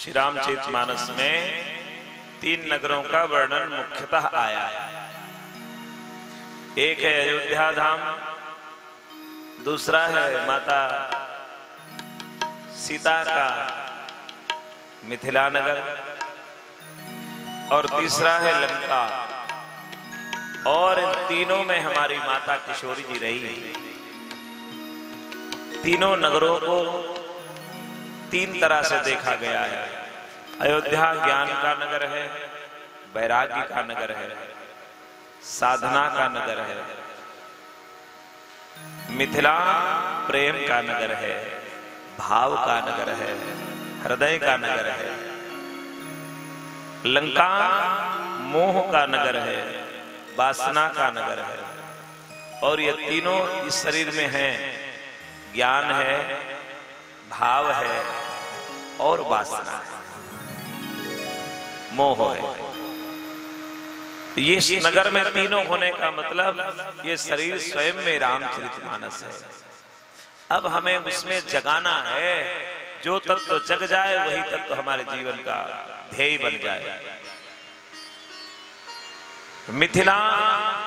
श्री रामचरितमानस में 3 नगरों का वर्णन मुख्यतः आया है। एक है अयोध्या धाम, दूसरा है माता सीता का मिथिला नगर और तीसरा है लंका। और इन तीनों में हमारी माता किशोरी जी रही है। तीनों नगरों को 3 तरह से देखा गया है। अयोध्या ज्ञान का नगर है, वैराग्य का नगर है, साधना का नगर है। मिथिला प्रेम का नगर है, भाव का नगर है, हृदय का नगर है। लंका मोह का नगर है, वासना का नगर है। और ये तीनों इस शरीर में हैं, ज्ञान है, भाव है और वासना है, मोह है। ये इस नगर में तीनों होने का मतलब ये शरीर स्वयं में रामचरितमानस है। अब हमें उसमें जगाना है। जो तत्व जग जाए वही तत्व हमारे जीवन का ध्येय बन जाए। मिथिला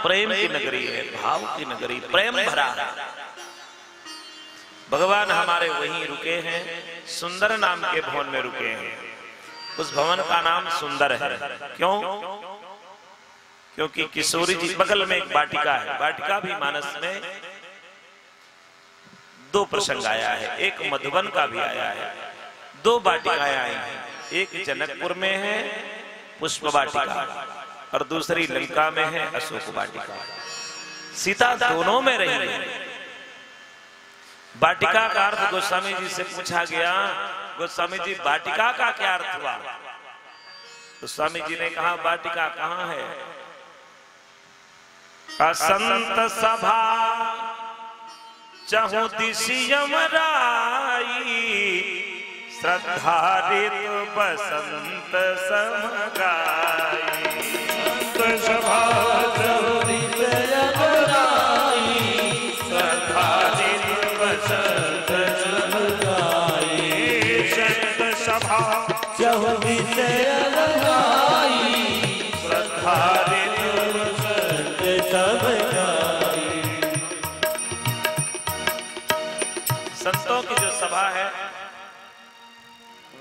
प्रेम की नगरी है, भाव की नगरी, प्रेम भरा है। भगवान हमारे वहीं रुके हैं, सुंदर नाम के भवन में रुके हैं। उस भवन का नाम सुंदर है। क्यों? क्योंकि किशोरी जी बगल में एक वाटिका है। वाटिका भी मानस में 2 प्रसंग आया है, एक मधुबन का भी आया है। 2 वाटिकाएं आई हैं, एक जनकपुर में है पुष्प वाटिका और दूसरी लंका में है अशोक वाटिका। सीता दोनों में रही है। वाटिका का अर्थ गोस्वामी जी से पूछा गया, गोस्वामी जी वाटिका का क्या अर्थ हुआ? गोस्वामी जी ने कहा वाटिका कहाँ है? असंत सभा चहु दिशि यमराई, श्रद्धा ऋतु बसंत समगाई। सभा चहु दिशि यमराई, श्रद्धा ऋतु बसंत समगाई। संत सभा चहु दिशि यमराई, श्रद्धा ऋतु बसंत समगाई। संतों की जो सभा है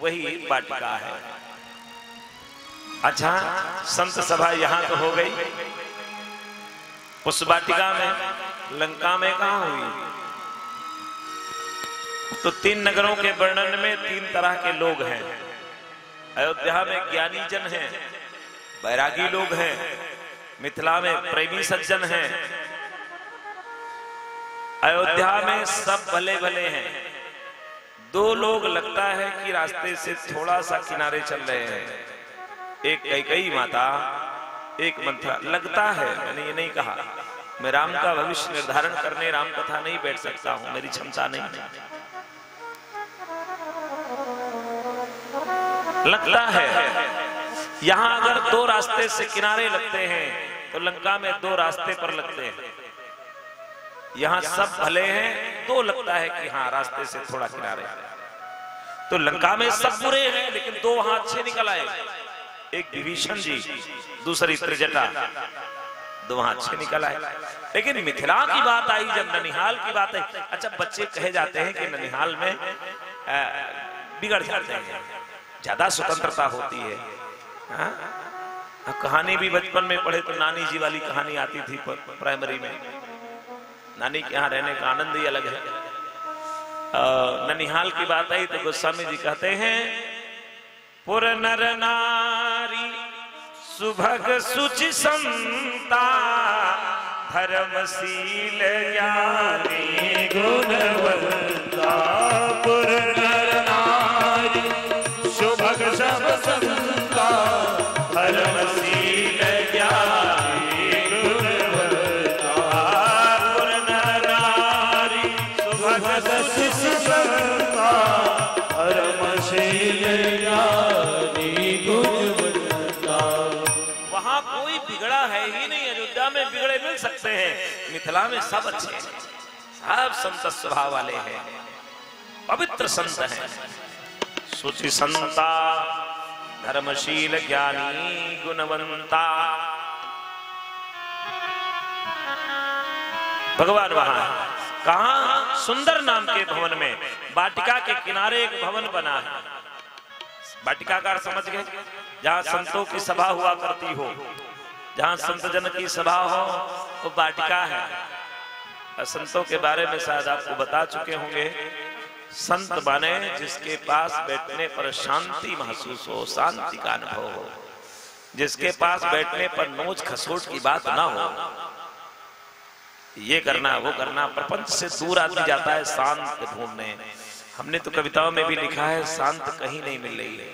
वही वाटिका है। अच्छा, संत सभा यहां तो हो गई, उस वाटिका में लंका में कहां हुई? तो 3 नगरों के वर्णन में 3 तरह के लोग हैं। अयोध्या में ज्ञानी जन हैं, वैरागी लोग हैं। मिथिला में प्रेमी सज्जन हैं। अयोध्या में सब भले भले हैं। 2 लोग लगता है कि रास्ते से थोड़ा सा किनारे चल रहे हैं, एक कैकेयी माता, एक मंथरा। लगता है, मैंने ये नहीं कहा। मैं राम का भविष्य निर्धारण करने राम कथा नहीं बैठ सकता हूं, मेरी क्षमता नहीं। लगता है यहां अगर 2 रास्ते से किनारे लगते हैं तो लंका में 2 रास्ते पर लगते हैं। यहां सब भले हैं, 2 लगता है कि हाँ रास्ते से थोड़ा किनारे। तो लंका में सब बुरे हैं लेकिन 2 वहां अच्छे निकल आए। एक विभीषण जी, दूसरी त्रिजटा, 2 वहां अच्छे निकल आए। लेकिन मिथिला की बात आई, जब ननिहाल की बात आई। अच्छा, बच्चे कहे जाते हैं कि ननिहाल में बिगड़ जाते हैं, ज्यादा स्वतंत्रता होती है। कहानी भी बचपन में पढ़े तो नानी जी वाली कहानी आती थी प्राइमरी में। नानी के यहाँ रहने का आनंद ही अलग है। ननिहाल की बात आई तो गोस्वामी जी कहते हैं, पुर नर नारी सुभग सुचि संता, धर्मशील ज्ञानी गुणवंता। पुर नर नारी सुभग सब संता, धर्मशील ज्ञानी गुणवंता। पुर नर नारी सुभग सुचि संता, धर्मशील ज्ञानी गुणवंता। वहां कोई बिगड़ा है ही नहीं। अयोध्या में बिगड़े मिल सकते हैं, मिथिला में सब अच्छे हैं, सब संत स्वभाव वाले हैं, पवित्र संत हैं, सुचि संता धर्मशील ज्ञानी गुणवंता। भगवान वहां है। कहा? सुंदर नाम के भवन में, वाटिका के किनारे एक भवन बना है। वाटिका का समझ गए? जहां संतों की सभा हुआ करती हो, जहां संत जन की सभा हो, वो वाटिका है। संतों के बारे में शायद आपको बता चुके होंगे। संत बने जिसके पास बैठने पर शांति महसूस हो, शांति का अनुभव हो, जिसके पास बैठने पर नोच खसोट की बात ना हो। ये करना वो करना, प्रपंच से दूर आदमी जाता है शांत ढूंढने। हमने तो कविताओं में भी लिखा है, शांत कहीं नहीं मिल रही है।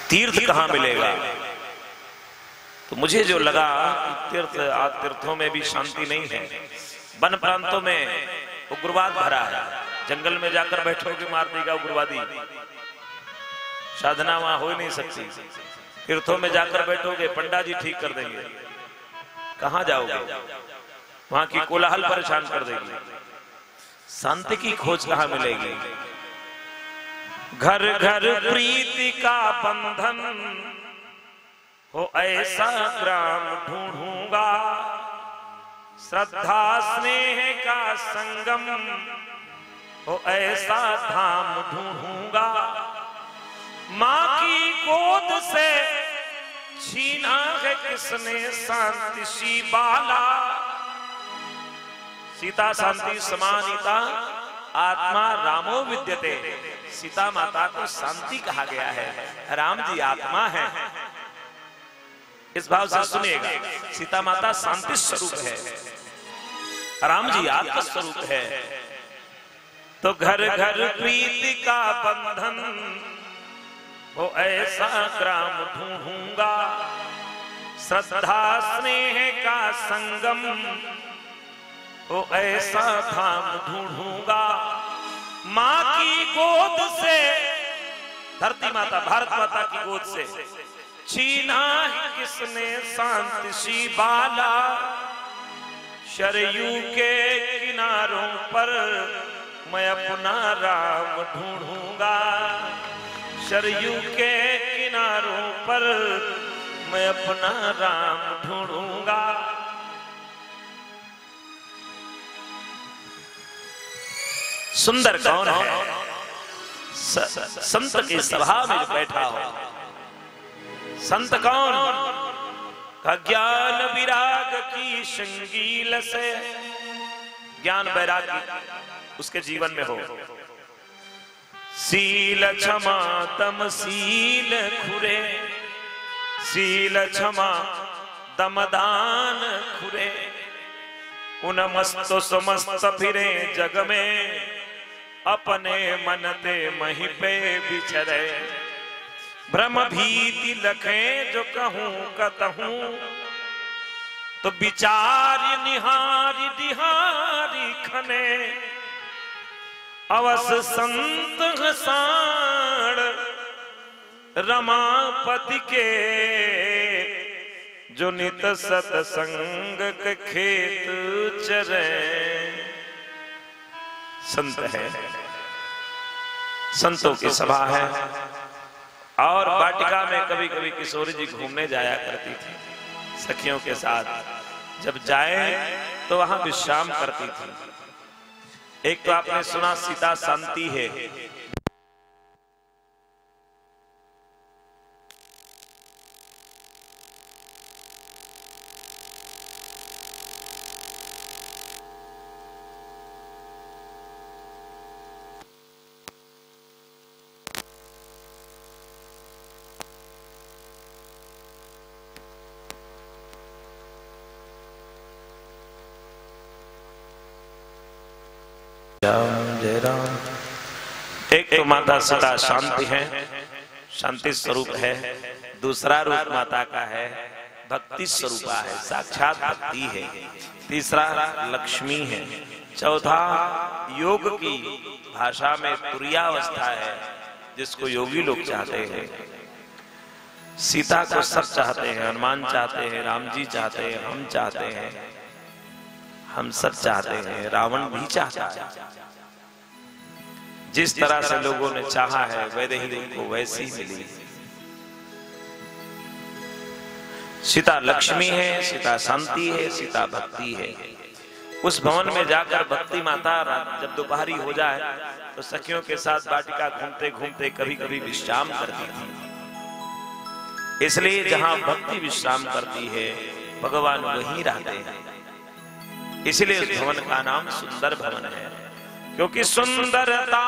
तीर्थ कहां मिलेगा? तो मुझे जो लगा कि तीर्थों में भी शांति नहीं है। वन प्रांतों में उग्रवाद भरा है। जंगल में जाकर बैठोगे मार देगा उग्रवादी, साधना वहां हो ही नहीं सकती। तीर्थों में जाकर बैठोगे पंडा जी ठीक कर देंगे। कहां जाओगे? वहां की कोलाहल परेशान कर देगी। शांति की खोज कहां मिलेगी? घर घर प्रीति का बंधन हो ऐसा ग्राम ढूंढूंगा, श्रद्धा स्नेह का संगम हो ऐसा धाम ढूंढूंगा। माँ की गोद से छीना है किसने शांति सी बाला। सीता शांति समानिता आत्मा रामो विद्यते। सीता माता को शांति कहा गया है, राम जी आत्मा है। इस भाव से सुनिएगा, सीता माता शांति स्वरूप है, राम जी आत्म स्वरूप है। तो घर घर प्रीति का बंधन हो ऐसा ग्राम ढूंढूंगा, श्रद्धा स्नेह का संगम हो ऐसा धाम ढूंढूंगा। माँ की गोद से, धरती माता भारत माता की गोद से छीना ही किसने शांति सी बाला। शरयू के किनारों पर मैं अपना राम ढूंढूंगा। शरयू के किनारों पर मैं अपना राम ढूंढूंगा। सुंदर कौन है? संत की सभा में जो बैठा हो। संत कौन? का ज्ञान विराग की शंगील से, ज्ञान वैराग्य उसके जीवन में हो। सील क्षमा दम सील खुरे, सील क्षमा दमदान खुरे। उन मस्त समस्त फिरे जग में, अपने मन ते मही पे बिछरे। भ्रम भीति लखे जो कहूं कतहूं, तो विचार निहारी दिहारी खने। अवस संत हसाण रमापति के, जो नित सतसंग के खेत चरे। संत है, संतों की सभा है। और वाटिका में कभी कभी किशोरी जी घूमने जाया करती थी सखियों के साथ। जब जाए तो वहां विश्राम करती थी। एक तो आपने सुना सीता शांति है, जय राम। एक तो माता सीता शांति है, शांति स्वरूप है। दूसरा रूप माता का है भक्ति स्वरूपा है, साक्षात भक्ति है। तीसरा लक्ष्मी है। चौथा योग की भाषा में तुरीयावस्था है, जिसको योगी लोग चाहते हैं। सीता को सब चाहते हैं, हनुमान चाहते हैं, राम जी चाहते हैं, हम चाहते हैं। हम सब चाहते हैं, रावण भी चाहता है। जिस तरह से लोगों ने चाहा है वैसे ही उनको वैसी मिली। सीता लक्ष्मी है, सीता शांति है, सीता भक्ति है। उस भवन में जाकर भक्ति माता जब दोपहरी हो जाए तो सखियों के साथ वाटिका घूमते घूमते कभी कभी विश्राम करती थी। इसलिए जहां भक्ति विश्राम करती है भगवान वहीं रहते हैं। इसलिए उस भवन का नाम सुंदर भवन है, क्योंकि सुंदरता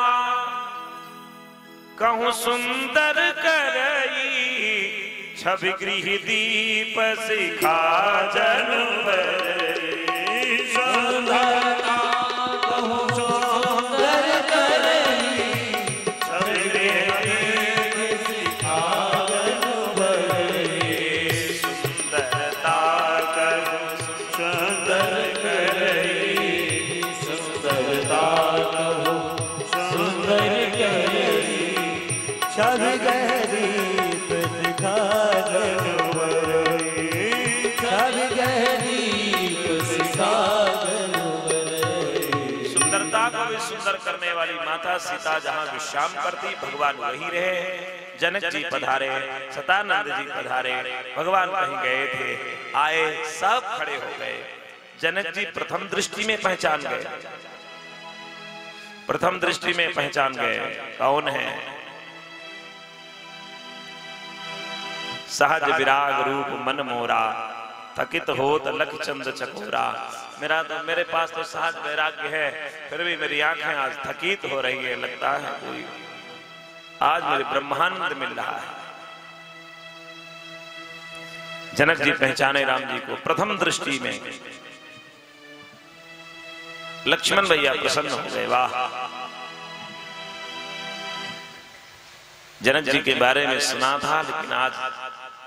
कहूं सुंदर करई, छवि गृह दीप शिखा जन सुंदरता कहूं सुंदर करई, छवि गृह दीप शिखा जन सुंदरता कहूं सुंदर करई, सुंदरता कहूं सुंदर करई, छवि गृह दीप शिखा सुंदर करने वाली माता सीता जहां विश्राम करती, भगवान वहीं रहे। जनक जी पधारे, सतानंद जी पधारे, भगवान कहीं गए थे, आए सब खड़े हो गए। जनक जी प्रथम दृष्टि में पहचान गए, प्रथम दृष्टि में पहचान गए कौन है? सहज विराग रूप मन मोरा, थकित होत लख चंद चकोरा। मेरे पास तो सहज वैराग्य है, फिर भी मेरी आंखें आज थकित हो रही है। लगता है कोई आज मुझे ब्रह्मानंद मिल रहा है। जनक जी पहचाने राम जी को प्रथम दृष्टि में। लक्ष्मण भैया प्रसन्न हो गए, वाह! जनक जी के बारे में सुना था, लेकिन आज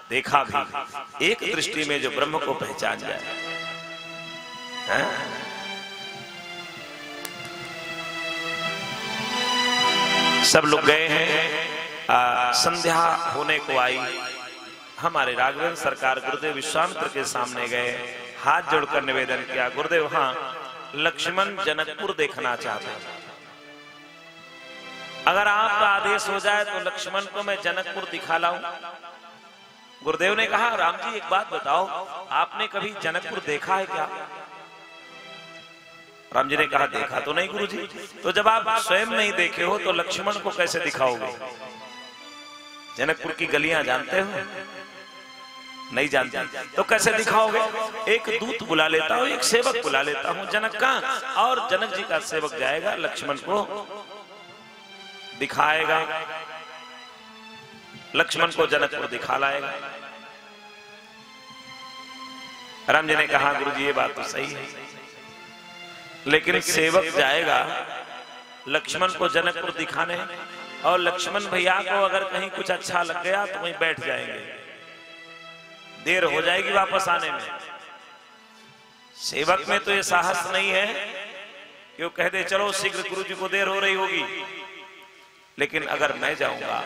देखा भी। एक दृष्टि में जो ब्रह्म को पहचान जाए। सब लोग गए हैं, संध्या होने को आई। हमारे राघवेंद्र सरकार गुरुदेव विश्वामित्र के सामने गए, हाथ जोड़कर निवेदन किया, गुरुदेव हाँ लक्ष्मण जनकपुर देखना चाहते हैं, अगर आपका आदेश हो जाए तो लक्ष्मण को मैं जनकपुर दिखा लाऊं। गुरुदेव ने कहा, राम जी एक बात बताओ, आपने कभी जनकपुर देखा है क्या? राम जी ने कहा, देखा तो नहीं गुरुजी। तो जब आप स्वयं नहीं देखे हो तो लक्ष्मण को कैसे दिखाओगे? जनकपुर की गलियां जानते हो? नहीं जानते तो कैसे दिखाओगे? एक दूत बुला लेता हूं, एक सेवक बुला लेता हूं जनक का, और जनक जी का सेवक जाएगा लक्ष्मण को दिखाएगा, लक्ष्मण को जनकपुर दिखा लाएगा। राम जी ने कहा, गुरुजी ये बात तो सही है, लेकिन सेवक जाएगा लक्ष्मण को जनकपुर दिखाने, और लक्ष्मण भैया को अगर कहीं कुछ अच्छा लग गया तो वहीं बैठ जाएंगे, देर हो जाएगी वापस आने में। सेवक में तो ये साहस नहीं है कि वो कह दे चलो शीघ्र गुरुजी को देर हो रही होगी, लेकिन अगर मैं जाऊंगा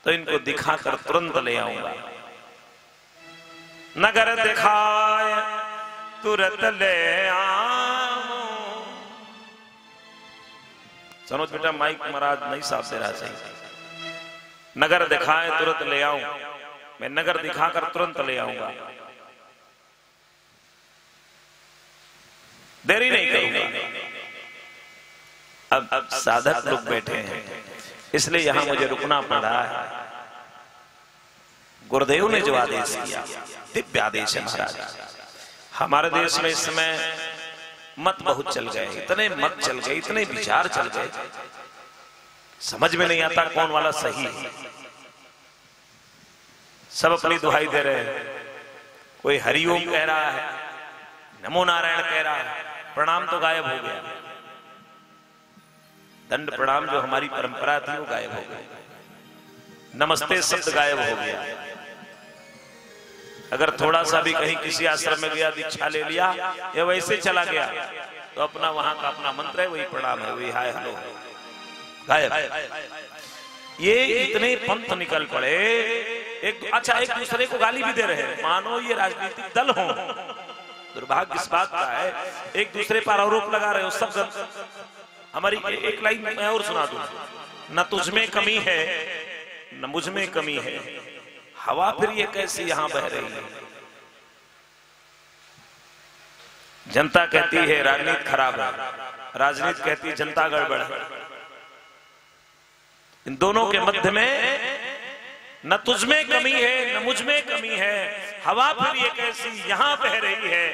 तो इनको दिखाकर तुरंत ले आऊंगा। नगर दिखाए तुरंत ले आऊं। सनोज बेटा माइक महाराज नहीं साफ दे रहा सही। नगर दिखाए तुरंत ले आऊं, मैं नगर दिखाकर तुरंत ले आऊंगा, देरी नहीं करूंगा। अब साधक लोग बैठे हैं, इसलिए यहां मुझे रुकना पड़ रहा है। गुरुदेव ने जो आदेश किया, दिव्य आदेश है महाराज। हमारे देश में इस समय मत बहुत चल गए, इतने मत चल गए, इतने विचार चल गए, समझ में नहीं आता कौन वाला सही है। सब अपनी दुहाई दे रहे हैं, कोई हरिओम कह रहा है, नमो नारायण कह रहा है, प्रणाम तो गायब हो गया। दंड प्रणाम जो हमारी परंपरा थी वो गायब हो गई, नमस्ते शब्द गायब हो गया। अगर थोड़ा सा भी कहीं किसी आश्रम में गया, दीक्षा ले लिया या वैसे चला गया, तो अपना वहां का अपना मंत्र है, वही प्रणाम है, वही हाय हेलो गायब। ये इतने पंथ निकल पड़े, एक दूसरे को गाली भी दे रहे हैं, मानो ये राजनीतिक दल हो। दुर्भाग्य इस बात का है, एक दूसरे पर आरोप लगा रहे हो सब गलत। हमारी एक लाइन मैं और सुना दूं, न तुझमें कमी है न मुझ में कमी है, हवा फिर ये कैसी यहां बह रही है। जनता कहती है राजनीति खराब है, राजनीति कहती है जनता गड़बड़ है। इन दोनों के मध्य में न तुझमें कमी है न मुझ में कमी है, हवा फिर ये कैसी यहां बह रही है।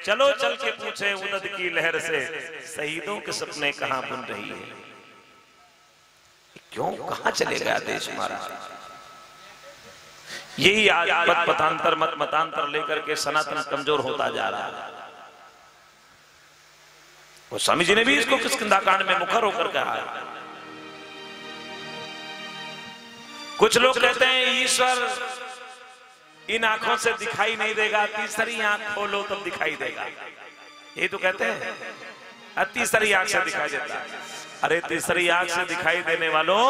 चलो चल के पूछे उदद की लहर से, शहीदों के सपने कहां बुन रही है। क्यों कहां चले गया देश हमारा। यही आज पद पथांतर मत मतांतर लेकर के सनातन कमजोर होता जा रहा है। वो स्वामी जी ने भी इसको किष्किंधा कांड में मुखर होकर कहा है। कुछ लोग कहते हैं ईश्वर इन आंखों से दिखाई नहीं देगा, तीसरी आंख खोलो तब दिखाई देगा। यही तो कहते हैं, तीसरी आंख से दिखाई देता है। अरे तीसरी आंख से दिखाई देने वालों,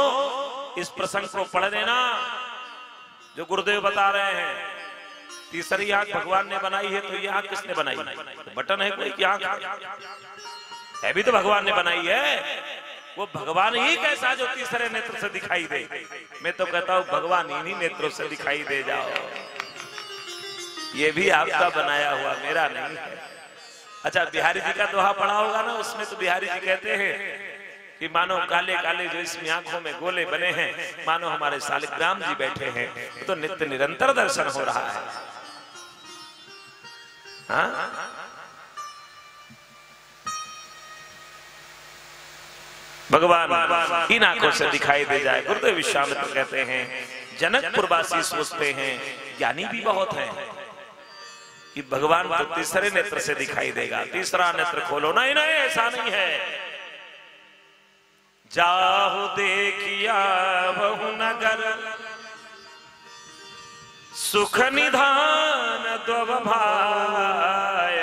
इस प्रसंग को पढ़ लेना जो गुरुदेव बता रहे हैं। तीसरी आंख भगवान ने बनाई है, तो ये आंख किसने बनाई? तो बटन है कोई की आंख है भी तो भगवान ने बनाई है। वो भगवान ही कैसा जो तीसरे नेत्र से दिखाई दे। मैं तो कहता हूं भगवान इन्हीं नेत्रों से दिखाई दे जाओ। ये भी आपका बनाया हुआ, मेरा नहीं है। अच्छा, बिहारी जी का दोहा पढ़ा होगा ना, उसमें तो बिहारी जी कहते हैं कि मानो काले काले जो इसमें आंखों में गोले बने हैं, मानो हमारे शालिग्राम जी बैठे हैं, तो नित्य निरंतर दर्शन हो रहा है। हाँ, भगवान इन आंखों से दिखाई दे जाए। गुरुदेव विश्वामित्र कहते हैं, जनकपुरवासी सोचते हैं ज्ञानी भी बहुत हैं कि भगवान तो तीसरे नेत्र से दिखाई देगा, तीसरा नेत्र खोलो। नहीं नहीं, ऐसा नहीं है। जाहु देखिया बहु नगर, सुख निधान द्वभ भाय,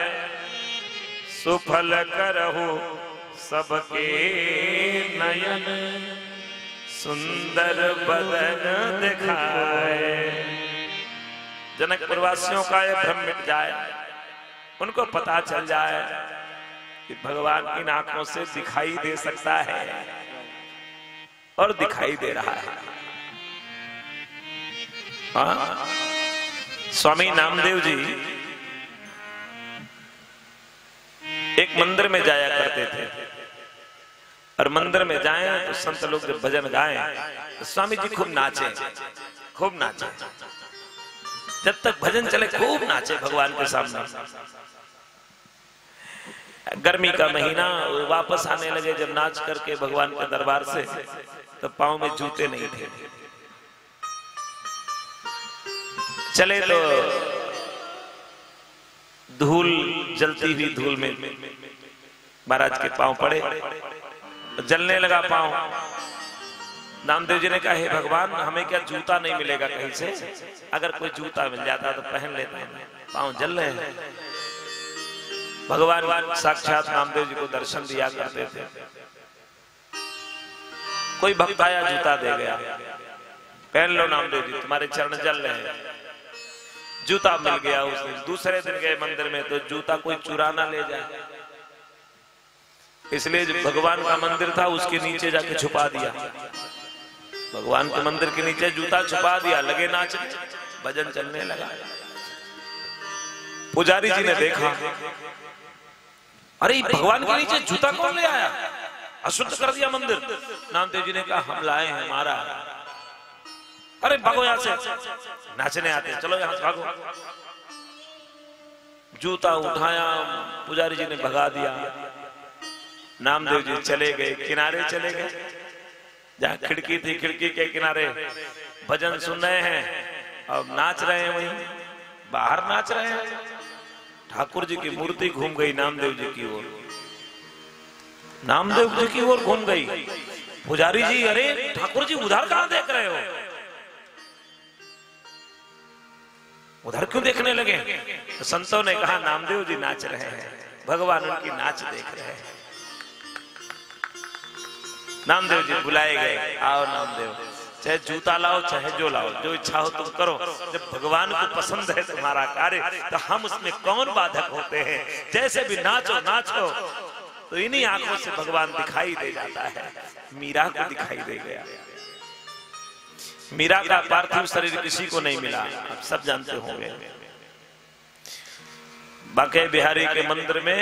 सुफल करहु सबके नयन, सुंदर बदन दिखाए। जनकपुरवासियों का यह भ्रम मिट जाए, उनको पता चल जाए कि भगवान इन आंखों से दिखाई दे सकता है और दिखाई दे रहा है। हाँ? स्वामी नामदेव जी एक मंदिर में जाया करते थे, और मंदिर में जाएं तो संत लोग जब भजन गाएं तो स्वामी जी खूब नाचे, खूब नाचे। जब तक भजन चले खूब नाचे भगवान के सामने। गर्मी का महीना, वापस आने लगे जब नाच करके भगवान के दरबार से, तो पांव में जूते नहीं थे। चले तो धूल, जलती हुई धूल में महाराज के पांव पड़े, जलने लगा पांव। नामदेव जी ने कहा, हे भगवान, हमें क्या जूता नहीं मिलेगा कहीं से? अगर कोई जूता मिल जाता तो पहन लेते हैं, पांव जल रहे हैं। भगवान साक्षात नामदेव जी को दर्शन दिया करते थे। कोई भक्त आया, जूता दे गया, पहन लो नामदेव जी, तुम्हारे चरण जल रहे हैं। जूता मिल गया उस दिन। दूसरे दिन गए मंदिर में तो जूता कोई चुरा ना ले जाए, इसलिए जो भगवान का मंदिर था उसके नीचे जाके छुपा दिया। भगवान के मंदिर के नीचे जूता छुपा दिया, लगे नाचने, भजन चलने लगा। पुजारी जी ने देखा, अरे भगवान के नीचे जूता कौन ले आया, अशुद्ध कर दिया मंदिर। नामदेव जी ने कहा, हम लाए हैं, हमारा। अरे भागो यहाँ से, नाचने आते, चलो यहाँ से भागो। जूता उठाया, पुजारी जी ने भगा दिया। नामदेव जी चले गए, किनारे चले गए, जहां खिड़की थी, खिड़की के किनारे भजन सुन रहे हैं और नाच रहे हैं। वहीं बाहर नाच रहे हैं। ठाकुर जी की मूर्ति घूम गई नामदेव जी की ओर, नामदेव जी की ओर घूम गई। पुजारी जी, अरे ठाकुर जी उधर कहां देख रहे हो, उधर क्यों देखने लगे? तो संतों ने कहा, नामदेव जी नाच रहे हैं, भगवान उनकी नाच देख रहे हैं। नामदेव जी बुलाए गए, आओ नामदेव, चाहे जूता लाओ चाहे जो लाओ, जो इच्छा हो तुम करो। जब भगवान को पसंद है तुम्हारा कार्य तो हम उसमें कौन बाधक होते हैं। जैसे भी नाचो नाचो, तो इन्हीं आंखों से भगवान दिखाई दे जाता है। मीरा को दिखाई दे गया। मीरा का पार्थिव शरीर किसी को नहीं मिला, आप सब जानते होंगे। बांके बिहारी के मंदिर में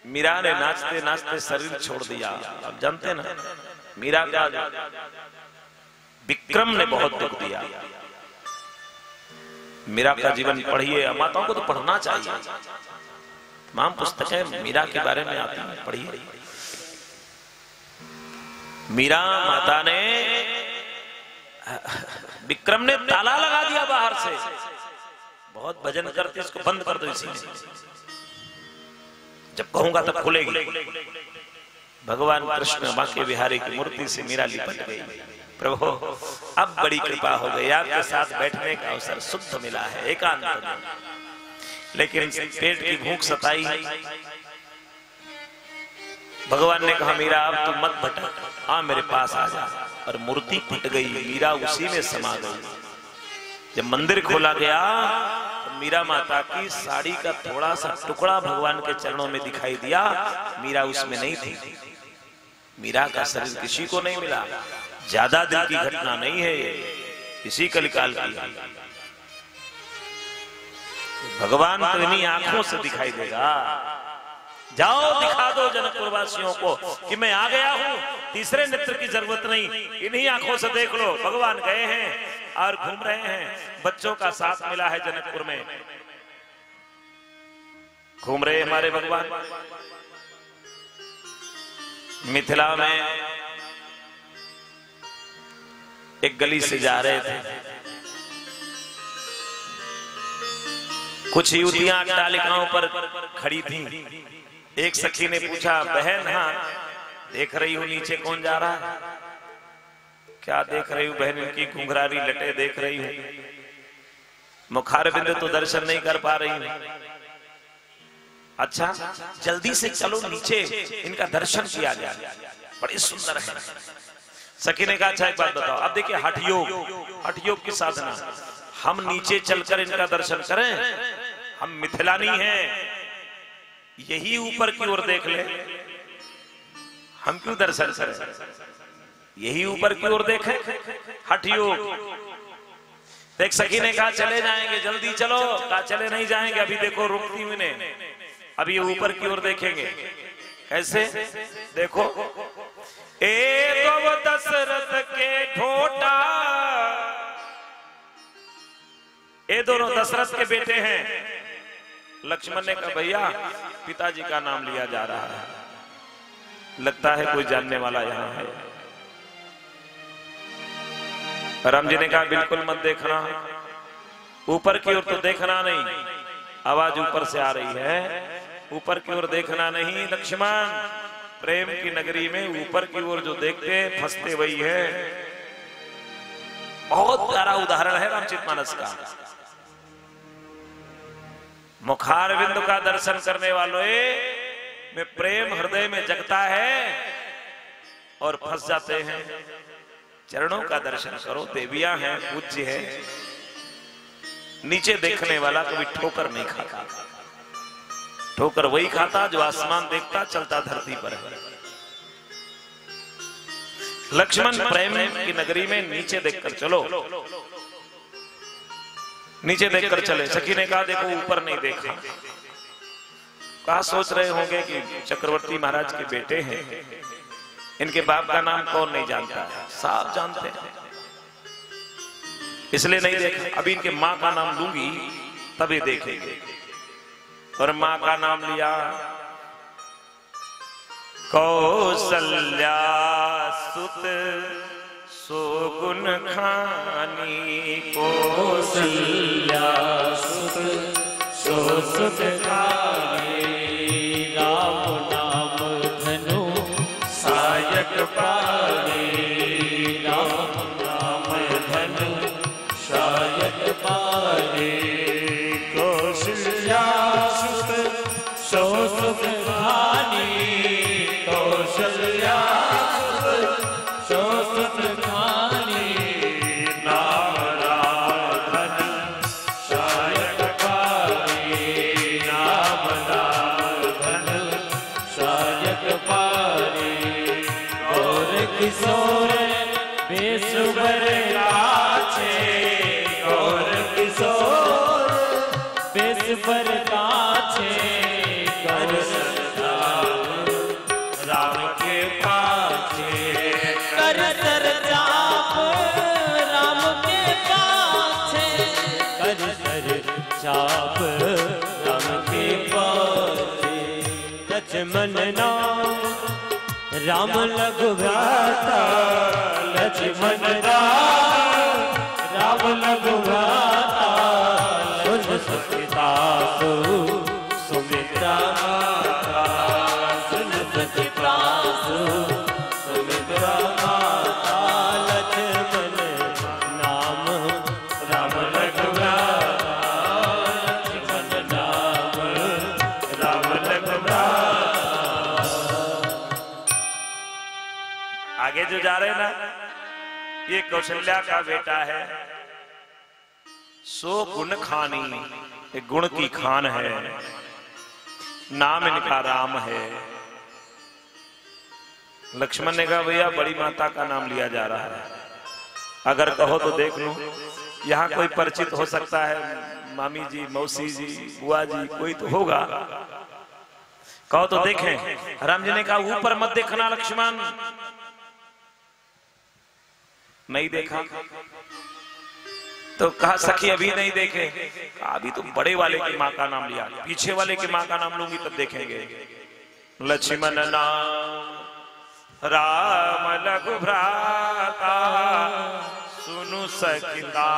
मीरा ने नाचते नाचते शरीर छोड़ दिया। आप जानते ना, मीरा का विक्रम ने बहुत दुख दिया। मीरा का जीवन पढ़िए, माताओं को तो पढ़ना चाहिए। तमाम पुस्तकें मीरा के बारे में आती हैं, पढ़िए। मीरा माता ने, विक्रम ने ताला लगा दिया बाहर से। बहुत भजन करते, इसको बंद कर दो इसी में, जब कहूंगा तब खुलेगी। भगवान कृष्ण बांके बिहारी की मूर्ति से मीरा लिपट गई। प्रभु अब बड़ी कृपा हो गई, आपके साथ बैठने का अवसर शुद्ध मिला है एकांत में। लेकिन पेट की भूख सताई। भगवान ने कहा मीरा अब तू मत भटक, आ मेरे पास आ जा। और मूर्ति फट गई, मीरा उसी में समा गई। जब मंदिर खोला गया तो मीरा माता की साड़ी का थोड़ा सा टुकड़ा भगवान के चरणों में दिखाई दिया। मीरा उसमें नहीं थी। मीरा का शरीर किसी को नहीं मिला। ज्यादा दिन की घटना नहीं है ये, इसी कलिकाल की। भगवान तो इन्हीं आंखों से दिखाई देगा। जाओ दिखा दो जनकपुर वासियों को कि मैं आ गया हूं, तीसरे नेत्र की जरूरत नहीं, इन्हीं आंखों से देख लो। भगवान गए हैं और घूम रहे हैं। बच्चों का साथ मिला है जनकपुर में, घूम रहे हमारे भगवान। मिथिला में एक गली से जा रहे थे, कुछ युवतियां अट्टालिकाओं पर खड़ी थीं। एक सखी ने पूछा, बहन हाँ देख रही हूं नीचे कौन जा रहा है? क्या देख रही हूं बहन? इनकी घुंघरारी लटे देख रही हूं, मुखार बिंदु तो दर्शन नहीं कर पा रही हूं। अच्छा जल्दी से चलो नीचे, इनका दर्शन किया जाए, बड़े सुंदर है। सखी ने कहा अच्छा एक बात बताओ। अब देखिए हठ योग की साधना, हम नीचे चलकर इनका दर्शन करें? हम मिथिलानी हैं, यही ऊपर की ओर देख ले, हम क्यों दर्शन करें? यही ऊपर की ओर देखें, हठ योग। एक सखी ने कहा चले जाएंगे, जल्दी चलो। कहा चले नहीं जाएंगे, अभी देखो रुकती हुई ने, अभी ये ऊपर की ओर देखेंगे। कैसे? देखो, ए तो दशरथ के ढोटा, ये दोनों दशरथ के बेटे हैं। लक्ष्मण ने कहा भैया पिताजी का नाम लिया जा रहा है, लगता है कोई जानने वाला यहाँ है। राम जी ने कहा बिल्कुल मत देखना, ऊपर की ओर तो देखना नहीं। आवाज ऊपर से आ रही है, ऊपर की ओर देखना नहीं। लक्ष्मण, प्रेम की नगरी में ऊपर की ओर जो देखते फंसते वही है। बहुत प्यारा उदाहरण है रामचरितमानस का। मुखार बिंदु का दर्शन करने वालों में प्रेम हृदय में जगता है और फंस जाते हैं। चरणों का दर्शन करो, देवियां हैं, पूज्य है। नीचे देखने वाला कभी ठोकर नहीं खाता, ठोकर वही खाता जो आसमान देखता चलता धरती पर है। लक्ष्मण प्रेम की नगरी में नीचे देखकर चलो, नीचे देखकर चले। सखी ने कहा देखो ऊपर नहीं देखा। कहा सोच रहे होंगे कि चक्रवर्ती महाराज के बेटे हैं, इनके बाप का नाम कौन नहीं जानता? सब जानते हैं, इसलिए नहीं देखा। अभी इनके माँ का नाम लूंगी तभी देखेंगे। और माँ का नाम लिया, कौसल्या सुत सोगुन खानी, कौसल्या सुत सुत खानी, राम नाम धनु सायक पानी, राम नाम धनु सायक पानी। कौसल्या सुत सुत खानी, कौसल्या सुत सुत खानी, किशोर बेसुबर काछे, गौर किशोर बेसुबर काछे, कर राम के पाछे, कर सर जाप राम के पाछे, कर सर जाप राम के पाछे। लक्ष्मण नाम राम लघुभ्राता, लक्ष्मण राम लघुभ्राता, सुन सखिता सुमित्रा माता, सुन सखिता सुमित्रा माता, लक्ष्मण नाम राम लघुभ्राता, लक्ष्मण नाम राम लघुभ्राता। आगे जो जा रहे हैं ना, ये कौशल्या का बेटा है। सो गुण खानी, एक गुण की खान है, नाम इनका राम है। लक्ष्मण ने कहा भैया बड़ी माता का नाम लिया जा रहा है, अगर कहो तो देख लो। यहाँ कोई परिचित हो सकता है, मामी जी, मौसी जी, बुआ जी, कोई तो होगा, कहो तो देखें। राम जी ने कहा ऊपर मत देखना लक्ष्मण। नहीं देखा तो कहा सखी अभी नहीं देखे, कहा अभी तुम बड़े वाले की माँ का नाम लिया, पीछे वाले की माँ का नाम लूंगी तब देखेंगे। लक्ष्मण नाम राम लघुभ्राता, सुनु सखिता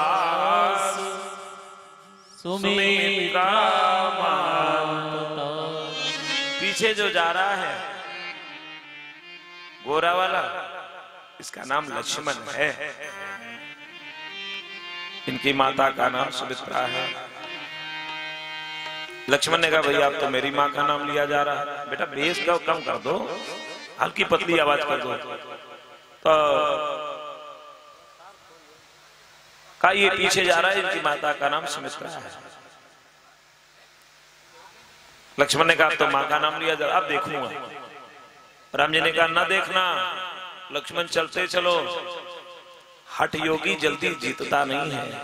सुमित्रा माता। पीछे जो जा रहा है गोरा वाला, इसका नाम लक्ष्मण है, इनकी माता का नाम सुमित्रा है। लक्ष्मण ने कहा भैया अब तो मेरी माँ का नाम लिया जा रहा है, बेटा बेस का कम कर दो, हल्की पतली आवाज कर दो। तो कहा ये पीछे जा रहा है, इनकी माता का नाम सुमित्रा है। लक्ष्मण ने कहा अब तो माँ का नाम लिया जा रहा, अब देखूंगा। राम जी ने कहा ना देखना लक्ष्मण, चलते चलो, हठ योगी जल्दी जीतता नहीं है,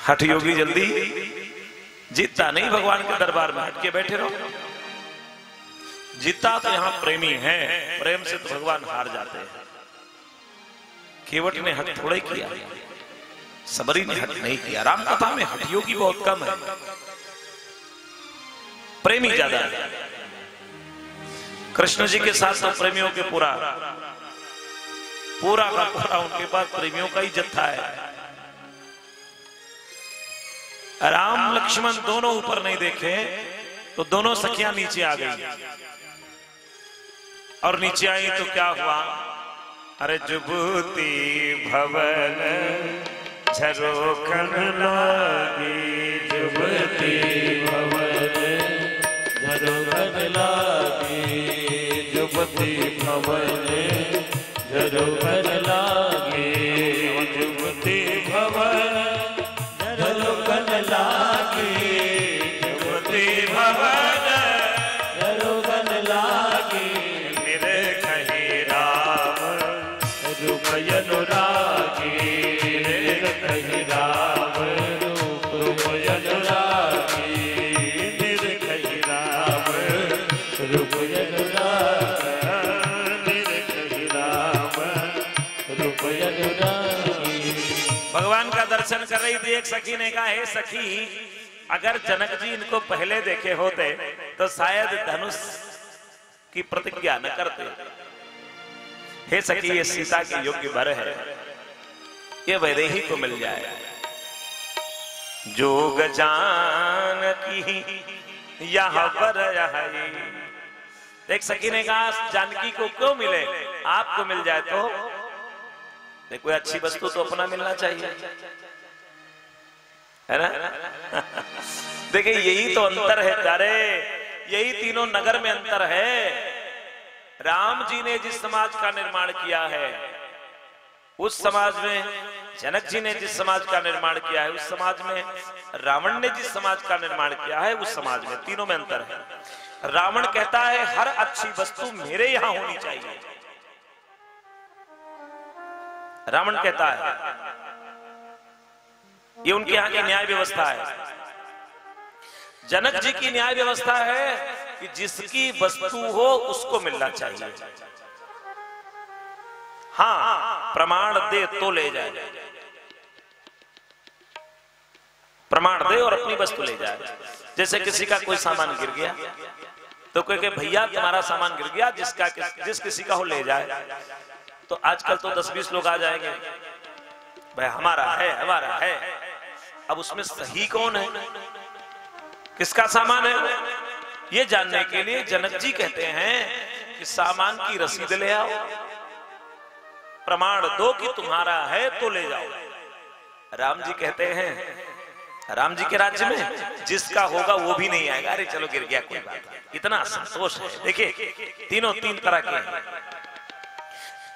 हठ योगी जल्दी जीतता नहीं। भगवान के दरबार में हट के बैठे रहो, जीतता तो यहां प्रेमी है, प्रेम से तो भगवान हार जाते हैं। केवट ने हट थोड़ा ही किया, सबरी ने हट नहीं किया। राम कथा में हठ योगी बहुत कम है, प्रेमी ज्यादा है। कृष्ण जी के साथ तो प्रेमियों के पूरा का पूरा उनके पास प्रेमियों का ही जत्था है। राम लक्ष्मण दोनों ऊपर नहीं देखे तो दोनों सखियां नीचे आ गई, और नीचे आई तो क्या हुआ, अरे जुबूती भवन झरोखन लागी, जुबूती भवन झरोखन लागी, जुबती भवन झरोखन लागी, जुबती भवन झरोखन लागी, जुबती भवन झरोखन लागी। मेरे कही राम रूप अनुरागी, मेरे कही राम रूप अनुरागी, मेरे कही राम रूप अनुरागी, मेरे कही राम रूप अनुरागी। भगवान का दर्शन कर रही थी, एक सखी ने कहा हे सखी, अगर जनक जी इनको पहले देखे होते तो शायद धनुष की प्रतिज्ञा न करते। हे सखी ये सीता के योग्य वर है, ये वैदेही को मिल जाए। जोग जान की यहाँ पर एक सखी ने कहा जानकी को क्यों मिले, आपको मिल जाए तो कोई अच्छी वस्तु तो अपना मिलना चाहिए, है ना। देखिए यही तो अंतर है तारे, यही तीनों नगर में अंतर है। राम जी ने जिस समाज का निर्माण किया है उस समाज में, जनक जी ने जिस समाज का निर्माण किया है उस समाज में, रावण ने जिस समाज का निर्माण किया है उस समाज में, तीनों में अंतर है। रावण कहता है हर अच्छी वस्तु मेरे यहां होनी चाहिए। रावण कहता है, ये उनके यहां की न्याय व्यवस्था है। जनक जी की न्याय व्यवस्था है कि जिसकी वस्तु हो उसको मिलना चाहिए। हाँ, प्रमाण दे तो ले जाए, प्रमाण दे और अपनी वस्तु ले जाए। जैसे किसी का कोई सामान गिर गया तो कोई कहे भैया तुम्हारा सामान गिर गया, जिस किसी का हो ले जाए। तो आजकल तो 10-20 लोग आ जाएंगे, भाई हमारा है हमारा है। अब उसमें सही कौन है, किसका सामान है, ये जानने के लिए जनक जी कहते हैं कि सामान की रसीद ले आओ, प्रमाण दो कि तुम्हारा है तो ले जाओ। राम जी कहते हैं, राम जी के राज्य में जिसका होगा वो भी नहीं आएगा। अरे चलो गिर गया कोई बात नहीं, इतना संतोष है। देखिए तीनों तीन तरह के हैं।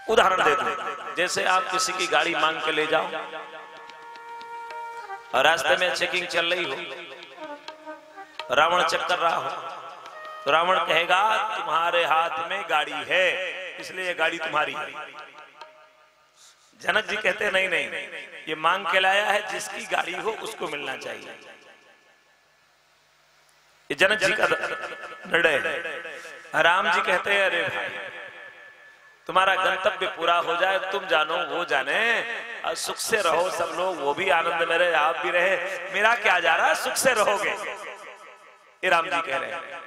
उदाहरण दे दूं, जैसे आप किसी की गाड़ी मांग के ले जाओ और रास्ते में चेकिंग चल रही हो, रावण चेक कर रहा हो, तो रावण कहेगा तुम्हारे हाथ में गाड़ी है इसलिए ये गाड़ी तुम्हारी है। जनक जी कहते नहीं नहीं, ये मांग के लाया है, जिसकी गाड़ी हो उसको मिलना चाहिए। ये जनक जी का निर्णय है। राम जी कहते हैं अरे भाई तुम्हारा गंतव्य पूरा हो जाए, तुम जानो वो जाने, और सुख से रहो सब लोग, वो भी आनंद में रहे आप भी रहे, मेरा क्या जा रहा है, सुख से रहोगे। ये राम जी कह रहे हैं।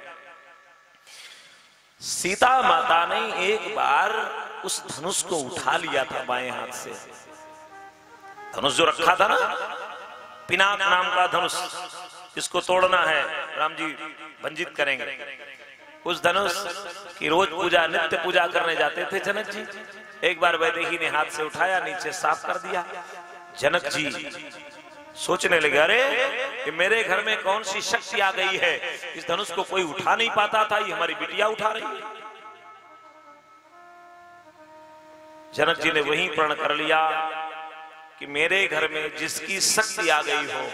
सीता माता ने एक बार उस धनुष को उठा लिया था बाएं हाथ से। धनुष जो रखा था ना, पिनाक नाम का धनुष, जिसको तोड़ना है राम जी भंजित करेंगे, उस धनुष की रोज पूजा, नित्य पूजा करने जाते थे जनक जी। एक बार वैदेही ने हाथ से उठाया, नीचे साफ कर दिया। जनक जी सोचने लगे अरे ये मेरे घर में कौन सी शक्ति आ गई है, इस धनुष को कोई उठा नहीं पाता था, ये हमारी बिटिया उठा रही है। जनक जी ने वहीं प्रण कर लिया कि मेरे घर में जिसकी शक्ति आ गई हो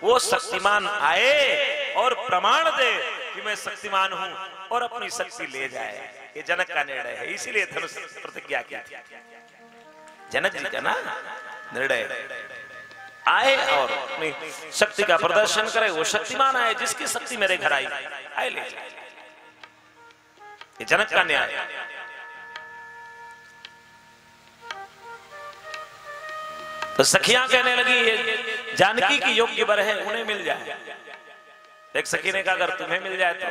वो शक्तिमान आए और प्रमाण दे कि मैं शक्तिमान हूं और अपनी शक्ति ले जाए। ये जनक का निर्णय है, इसीलिए धनुष प्रतिज्ञा की थी। जनक जी का ना निर्णय, आए और अपनी शक्ति का प्रदर्शन करे, वो शक्तिमान आए, जिसकी शक्ति मेरे घर आई आए ले जाए। ये जनक का न्याय। तो सखियां कहने लगी ये जानकी की योग्य वर है, उन्हें मिल जाए। एक सखी ने कहा अगर तुम्हें मिल जाए तो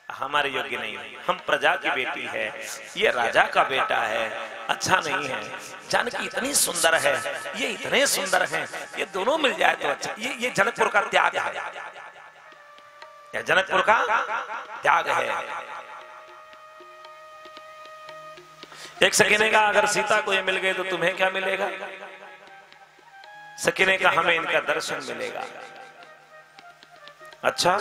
हमारे योग्य नहीं है, हम प्रजा की बेटी है, ये राजा का बेटा है, अच्छा नहीं है। जानकी इतनी सुंदर है, ये इतने सुंदर हैं, ये दोनों मिल जाए तो अच्छा। ये जनकपुर का त्याग है, ये जनकपुर का त्याग है। एक सखी ने कहा अगर सीता को ये मिल गए तो तुम्हें क्या मिलेगा? सखी ने कहा हमें इनका दर्शन मिलेगा। अच्छा,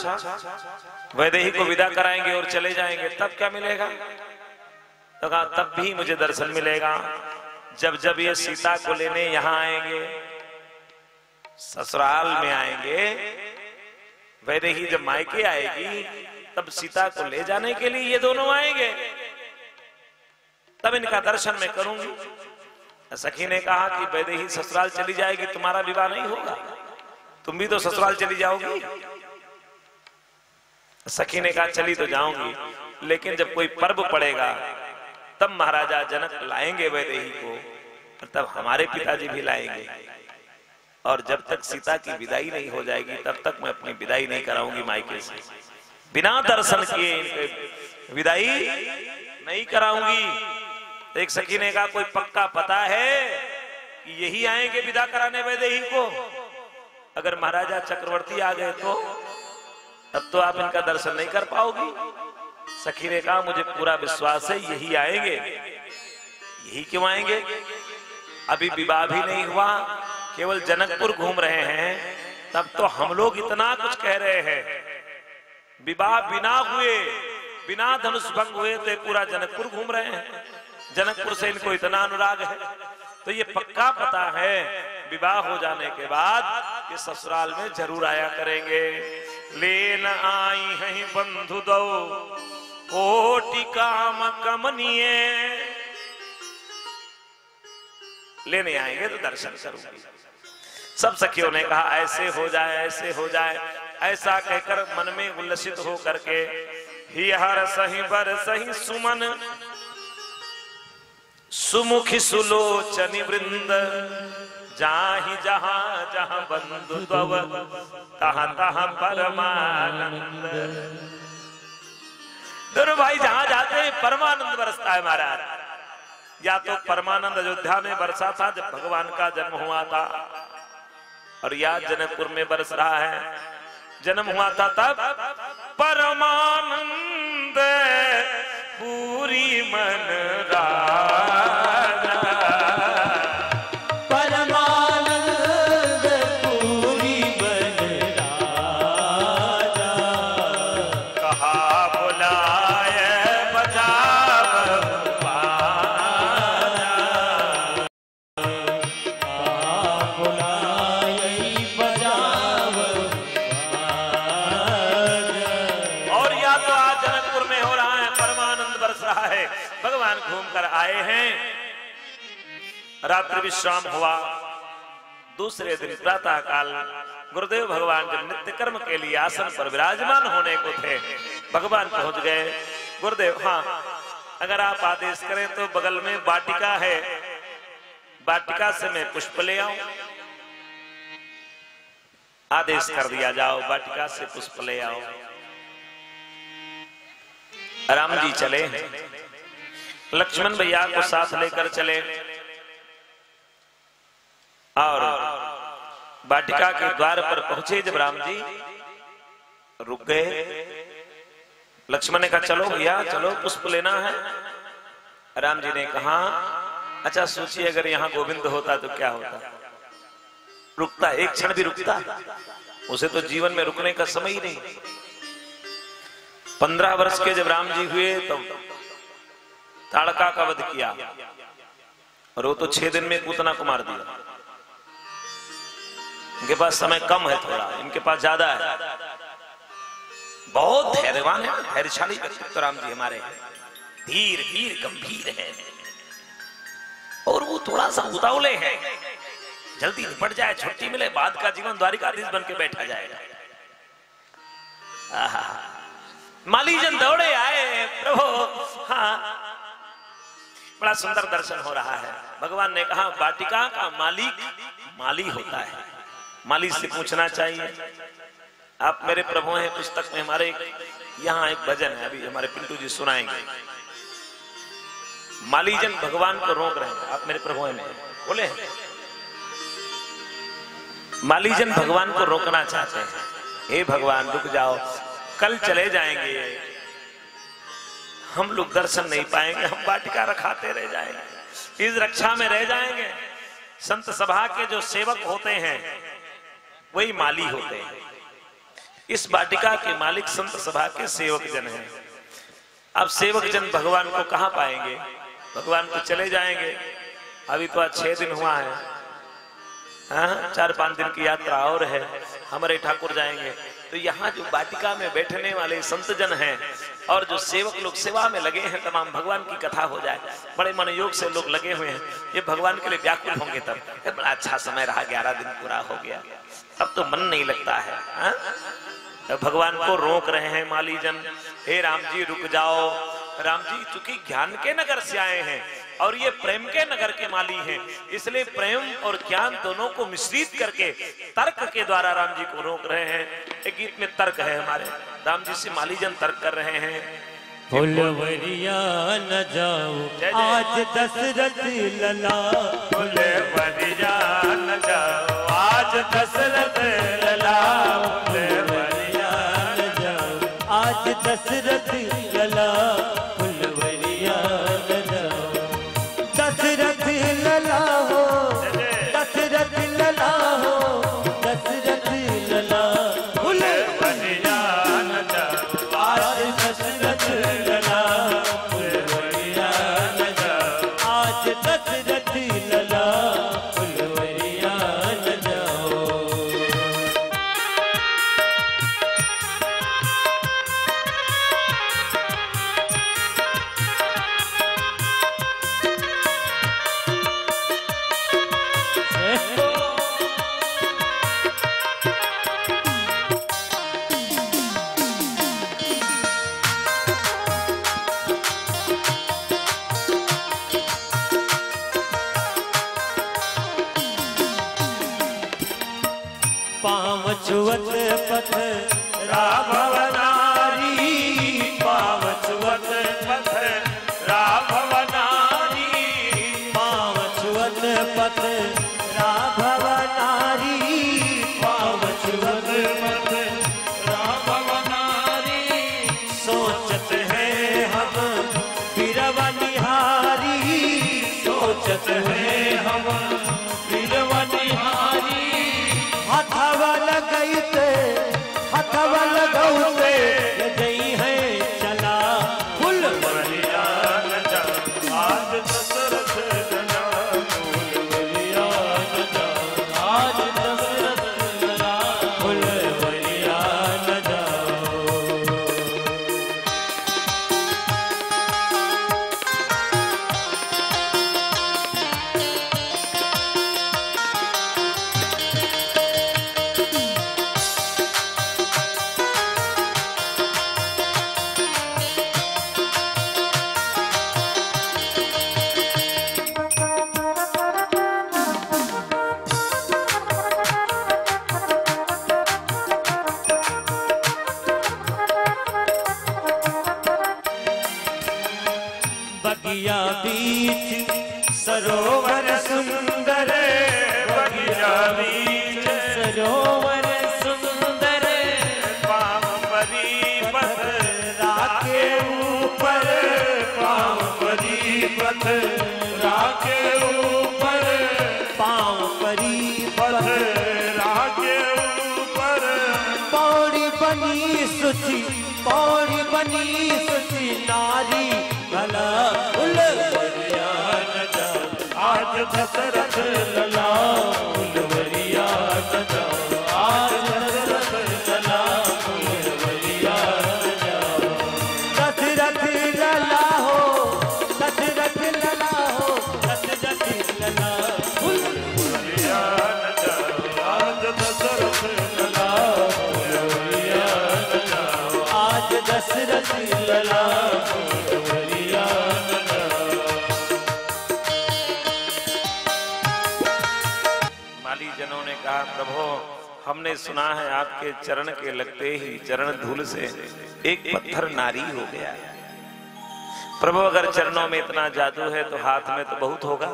वैदेही को विदा कराएंगे और चले जाएंगे, तब क्या मिलेगा? तो कहा तब भी मुझे दर्शन मिलेगा जब जब ये सीता को लेने यहां आएंगे, ससुराल में आएंगे, वैदेही जब मायके आएगी तब सीता को ले जाने के लिए ये दोनों आएंगे, तब इनका दर्शन मैं करूंगी। सखी ने कहा कि वैदेही ससुराल चली जाएगी, तुम्हारा विवाह नहीं होगा, तुम भी तो ससुराल चली जाओगी। सखी ने कहा चली तो जाऊंगी, लेकिन जब कोई पर्व पड़ेगा तब महाराजा जनक लाएंगे वैदेही को, तब हमारे पिताजी भी लाएंगे, और जब तक सीता की विदाई नहीं हो जाएगी तब तक मैं अपनी विदाई नहीं कराऊंगी मायके से। बिना दर्शन किए इनके विदाई नहीं कराऊंगी। एक सखी ने कहा कोई पक्का पता है कि यही आएंगे विदा कराने वैदेही को? अगर महाराजा चक्रवर्ती आ गए तो तब तो आप इनका दर्शन नहीं कर पाओगी। सखी ने कहा मुझे पूरा विश्वास है यही आएंगे। यही क्यों आएंगे? अभी विवाह भी नहीं हुआ, केवल जनकपुर घूम रहे हैं, तब तो हम लोग इतना कुछ कह रहे हैं। विवाह बिना हुए, बिना धनुष भंग हुए तो पूरा जनकपुर घूम रहे हैं। जनकपुर से इनको इतना अनुराग है, तो ये पक्का पता है विवाह हो जाने के बाद ये ससुराल में जरूर आया करेंगे। लेन आई हैं बंधु दो कोटि काम कमनीय। लेने आएंगे तो दर्शन करूंगी। सब सखियों ने कहा ऐसे हो जाए, ऐसे हो जाए। ऐसा कहकर मन में उल्लसित हो करके ही हर सही बर सही सुमन सुमुखी सुलोचनी वृंद जाहि जहां जहां बंधु तव तहां तहां परमानंद। दोनों भाई जहां जाते हैं परमानंद बरसता है महाराज। या तो परमानंद अयोध्या में बरसा था जब भगवान का जन्म हुआ था, और या जनकपुर में बरस रहा है। जन्म हुआ था तब परमानंद पूरी मन राजा, परमानंद पूरी मन राजा। कहा बुलाए बजाव बाजा, कहा बुलाए बजाव बाजा। और या तो आज जनकपुर में हो रहा है, परमानंद बरस रहा है। भगवान घूम कर आए हैं, रात्रि विश्राम हुआ। दूसरे दिन प्रातः काल गुरुदेव भगवान जब नित्य कर्म के लिए आसन पर विराजमान होने को थे, भगवान पहुंच गए। गुरुदेव, हाँ अगर आप आदेश करें तो बगल में वाटिका है, वाटिका से मैं पुष्प ले आऊं। आदेश कर दिया, जाओ वाटिका से पुष्प ले आओ। राम जी चले, लक्ष्मण भैया को साथ लेकर चले और वाटिका के द्वार पर पहुंचे। जब राम जी रुक गए, लक्ष्मण ने कहा चलो भैया चलो, पुष्प लेना है। राम जी ने कहा अच्छा सोचिए, अगर यहाँ गोविंद होता तो क्या होता? रुकता, एक क्षण भी रुकता? उसे तो जीवन में रुकने का समय ही नहीं। 15 वर्ष के जब राम जी हुए तो ताड़का का वध किया, और वो तो 6 दिन में पूतना को मार दिया। इनके पास समय कम है, थोड़ा इनके पास ज्यादा है। बहुत धैर्यवान है, धैर्यशाली व्यक्तित्व राम जी हमारे, धीर वीर गंभीर है। और वो थोड़ा सा उतावले हैं, जल्दी निपट जाए, छुट्टी मिले, बाद का जीवन द्वारिकाधीश बन के बैठा जाएगा। मालीजन दौड़े आए, प्रभु हाँ बड़ा सुंदर दर्शन हो रहा है। भगवान ने कहा वाटिका का मालिक माली होता है, माली से पूछना चाहिए। आप मेरे प्रभु हैं, पुस्तक में हमारे यहाँ एक भजन है, अभी हमारे पिंटू जी सुनाएंगे। मालीजन भगवान को रोक रहे हैं, आप मेरे प्रभु हैं बोले हैं। मालीजन भगवान को रोकना चाहते हैं, हे भगवान रुक जाओ, कल चले जाएंगे, हम लोग दर्शन नहीं पाएंगे, हम वाटिका रखाते रह जाएंगे, इस रक्षा में रह जाएंगे। संत सभा के जो सेवक होते हैं वही माली होते हैं। इस वाटिका के मालिक संत सभा के सेवक जन हैं। अब सेवक जन भगवान को कहां पाएंगे? भगवान को चले जाएंगे, अभी तो आज 6 दिन हुआ है, 4-5 दिन की यात्रा और है, हमारे ठाकुर जाएंगे। तो यहाँ जो वाटिका में बैठने वाले संत जन हैं और जो सेवक लोग सेवा में लगे हैं, तमाम भगवान की कथा हो जाए, बड़े मनोयोग से लोग लगे हुए हैं, ये भगवान के लिए व्याकुल होंगे। तब बड़ा अच्छा समय रहा, 11 दिन पूरा हो गया, अब तो मन नहीं लगता है। भगवान को रोक रहे हैं माली जन, हे राम जी रुक जाओ। राम जी चूंकि ज्ञान के नगर से आए हैं और ये प्रेम के नगर के माली हैं, इसलिए प्रेम और ज्ञान दोनों को मिश्रित करके तर्क के द्वारा राम जी को रोक रहे हैं। एक गीत में तर्क है हमारे, राम जी से माली जन तर्क कर रहे हैं। फुलवरिया न जाओ आज दशरथ लला, फुलवरिया न जाओ आज दशरथ लला, फुलवरिया न जाओ आज दशरथ लला, फुलवरिया न जाओ दशरथ लला हो, दशरथ लला हो, दशरथ लला, फुलवरिया न जाओ आज दशरथ लला, फुलवरिया न जाओ आज दशरथ लला, फुलवरिया न जाओ। पाँव छुअत पथ राघव नारी, पाँव छुअत पथ राघव नारी, पाँव छुअत पथ राघव नारी, पाँव छुअत पथ राघव नारी। सोचत है हम बिरवा निहारी, सोचत है हम बिरवा निहारी। हथवा लगैते हथवा लगौते जई है चला फुलवरिया नचा, आज दशरथ जना फुलवरिया नचा, आज दशरथ जना फुलवरिया नचा। बगिया बीच सरोवर सुंदर, बगिया बीच सरोवर सुंदर। पाँव परी पथ राके ऊपर, पाँव परी पथ राके ऊपर, पाँव परी पथ राके ऊपर। पौड़ी बनी सुची, पौड़ी बनी सुची नारी भला फुलवरिया नचा, आज दशरथ लला फुलवरिया नचा, आज दशरथ लला फुलवरिया नचा। दशरथ लला हो, दशरथ लला हो, दशरथ लला फुलवरिया नचा, आज दशरथ लला फुलवरिया नचा, आज दशरथ लला फुलवरिया नचा। माली जनों ने कहा, प्रभु हमने सुना है आपके चरण के लगते ही चरण धूल से एक पत्थर नारी हो गया। प्रभु अगर चरणों में इतना जादू है तो हाथ में तो बहुत होगा।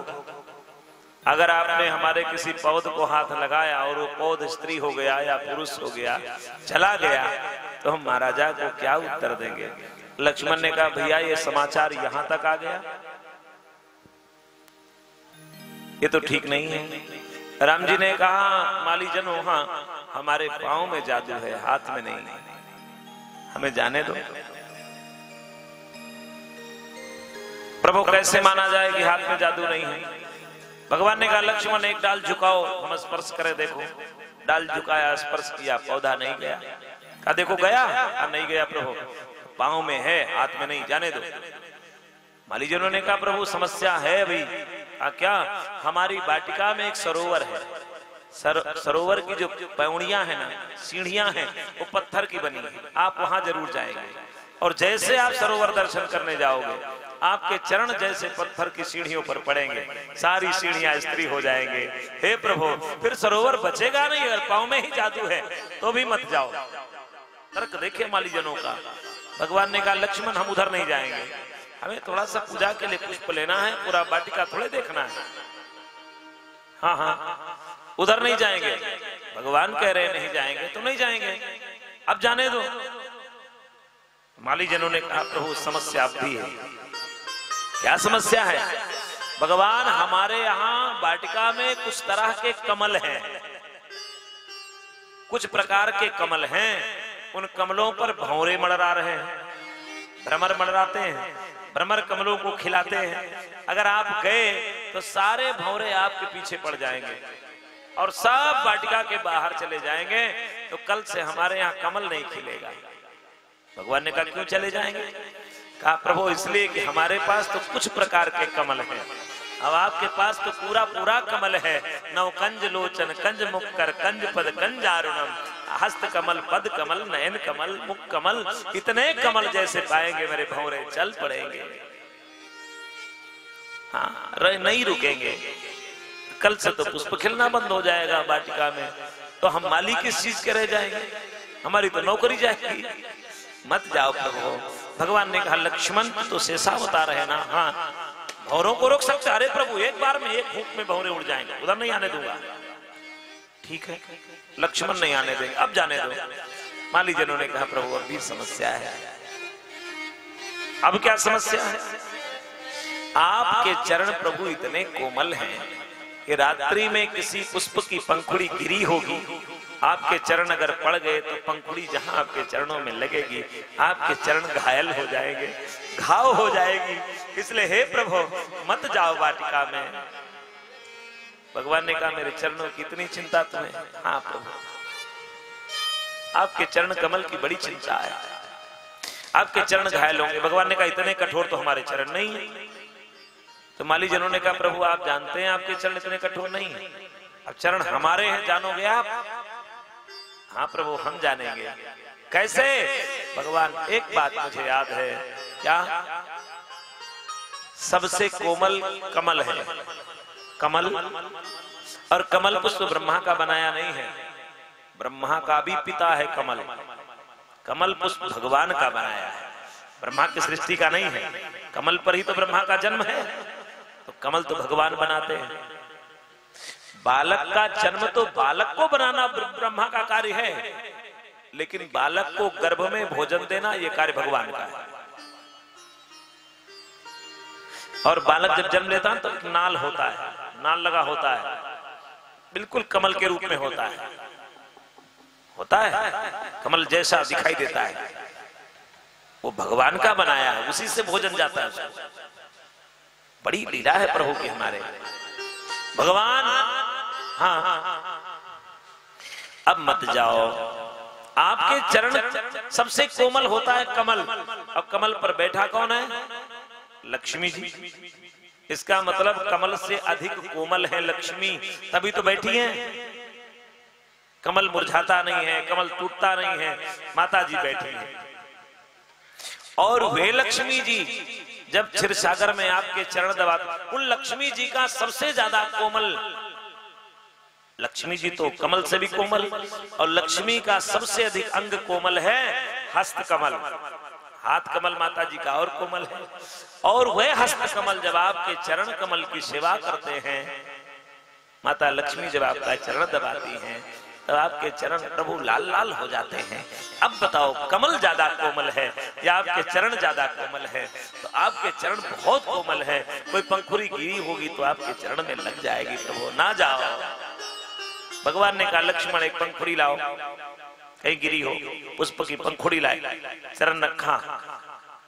अगर आपने हमारे किसी पौध को हाथ लगाया और वो पौध स्त्री हो गया या पुरुष हो गया, चला गया, तो हम महाराजा को क्या उत्तर देंगे? लक्ष्मण ने कहा, भैया ये समाचार यहां तक आ गया, ये तो ठीक नहीं है। राम जी ने कहा, माली जनो, हाँ हमारे पांव में जादू है, हाथ में नहीं, हमें जाने दो। प्रभु कैसे माना जाए कि हाथ में जादू नहीं है? भगवान ने कहा, लक्ष्मण एक डाल झुकाओ, हम स्पर्श करें। देखो डाल झुकाया, स्पर्श किया, पौधा नहीं गया। कहा देखो गया? नहीं गया प्रभु, पांव में है, हाथ में नहीं, जाने दो। मालीजनों ने कहा, प्रभु समस्या है अभी। क्या? हमारी वाटिका में एक सरोवर है, सरोवर की जो पौड़ियां हैं ना, सीढ़ियां हैं, वो पत्थर की बनी है। आप वहां जरूर जाएंगे और जैसे आप सरोवर दर्शन करने जाओगे, आपके चरण जैसे पत्थर की सीढ़ियों पर पड़ेंगे, सारी सीढ़ियां स्त्री हो जाएंगे। हे प्रभु, फिर सरोवर बचेगा नहीं। अगर पांव में ही जादू है तो भी मत जाओ। तर्क देखिए मालीजनों का। भगवान ने कहा, लक्ष्मण हम उधर नहीं जाएंगे, हमें थोड़ा सा पूजा के लिए पुष्प लेना है, पूरा वाटिका थोड़े देखना है। हाँ हाँ, उधर नहीं जाएंगे। भगवान कह रहे नहीं जाएंगे तो नहीं जाएंगे, अब जाने दो। मालीजनों ने कहा, प्रभु समस्या अब भी है। क्या समस्या है? भगवान हमारे यहाँ वाटिका में कुछ तरह के कमल हैं, कुछ प्रकार के कमल हैं। उन कमलों पर भंवरे मंडरा रहे हैं, भ्रमर मंडराते हैं, भ्रमर कमलों को खिलाते हैं। अगर आप गए तो सारे भंवरे आपके पीछे पड़ जाएंगे और सब वाटिका के बाहर चले जाएंगे, तो कल से हमारे यहाँ कमल नहीं खिलेगा। भगवान ने कहा, क्यों चले जाएंगे? कहा, प्रभु इसलिए कि हमारे पास तो कुछ प्रकार के कमल हैं, अब आपके पास तो पूरा पूरा कमल है। नव कंज लोचन, कंज मुख कर, कंज पद, कंज आरुणम, हस्त कमल, पद कमल, नयन कमल, मुख कमल, इतने कमल जैसे पाएंगे मेरे भंवरे चल पड़ेंगे। हाँ, नहीं रुकेंगे। कल से तो पुष्प खिलना बंद हो जाएगा वाटिका में, तो हम माली किस चीज के रह जाएंगे, हमारी तो नौकरी जाएगी। मत जाओ प्रभु। भगवान ने कहा लक्ष्मण तो शेषावतार है ना, हाँ भौरों को रोक सकते। अरे प्रभु एक बार में, एक फूंक में भौरे उड़ जाएंगे, उधर नहीं आने दूंगा। ठीक है, लक्ष्मण नहीं आने देंगे, अब जाने दो। माली जनों ने कहा प्रभु अब भी समस्या है। अब क्या समस्या है? आपके चरण प्रभु इतने कोमल हैं कि रात्रि में किसी पुष्प की पंखुड़ी गिरी होगी, आपके चरण अगर पड़ गए तो पंखुड़ी जहां आपके चरणों में लगेगी, आपके चरण घायल हो जाएंगे, घाव हो जाएगी। इसलिए हे प्रभु मत जाओ वाटिका में। भगवान ने कहा मेरे चरणों की इतनी चिंता तुम्हें? हाँ प्रभु, आपके चरण कमल की बड़ी चिंता है, आपके चरण घायल होंगे। भगवान ने कहा इतने कठोर तो हमारे चरण नहीं है। तो माली जनों ने कहा प्रभु आप जानते हैं आपके चरण इतने कठोर नहीं है, अब चरण हमारे हैं, जानोगे आप? हाँ प्रभु हम जानेंगे। कैसे? भगवान एक बात मुझे याद है, क्या? सबसे कोमल कमल है, कमल, और कमल पुष्प ब्रह्मा का बनाया नहीं है, ब्रह्मा का भी पिता है कमल। कमल पुष्प भगवान का बनाया है, ब्रह्मा की सृष्टि का नहीं है। कमल पर ही तो ब्रह्मा का जन्म है, तो कमल तो भगवान बनाते हैं। बालक का जन्म तो बालक को बनाना ब्रह्मा का कार्य है, लेकिन बालक को गर्भ में भोजन देना यह कार्य भगवान का है। और बालक जब जन्म लेता है तो एक नाल होता है, नाल लगा होता है, बिल्कुल कमल के रूप में होता है, कमल जैसा दिखाई देता है। वो भगवान का बनाया है, उसी से भोजन जाता है उसको। बड़ी लीला है प्रभु की हमारे भगवान। हाँ अब मत जाओ, आपके चरण सबसे कोमल होता है कमल। अब कमल पर बैठा कौन है? लक्ष्मी जी। इसका मतलब कमल से अधिक कोमल है लक्ष्मी, तभी तो बैठी हैं। कमल मुरझाता नहीं है, कमल टूटता नहीं है, माता जी बैठी हैं। और वे लक्ष्मी जी जब क्षीर सागर में आपके चरण दबाते, उन लक्ष्मी जी का सबसे ज्यादा कोमल, लक्ष्मी जी तो कमल से भी कोमल, और लक्ष्मी का सबसे अधिक अंग कोमल है हस्त कमल। हाथ कमल माता जी का और कोमल है। और वह हस्त कमल जब आपके चरण कमल की सेवा करते हैं, माता लक्ष्मी जब आपका चरण दबाती हैं, तो आपके चरण प्रभु लाल लाल हो जाते हैं। अब बताओ कमल ज्यादा कोमल है या आपके चरण ज्यादा कोमल है? तो आपके चरण बहुत कोमल है, कोई पंखुड़ी गिरी होगी तो आपके चरण में लग जाएगी। प्रभु ना जाओ। भगवान ने कहा लक्ष्मण एक पंखुड़ी लाओ, कहीं गिरी हो, पुष्प की पंखुड़ी लाए, चरण रखा।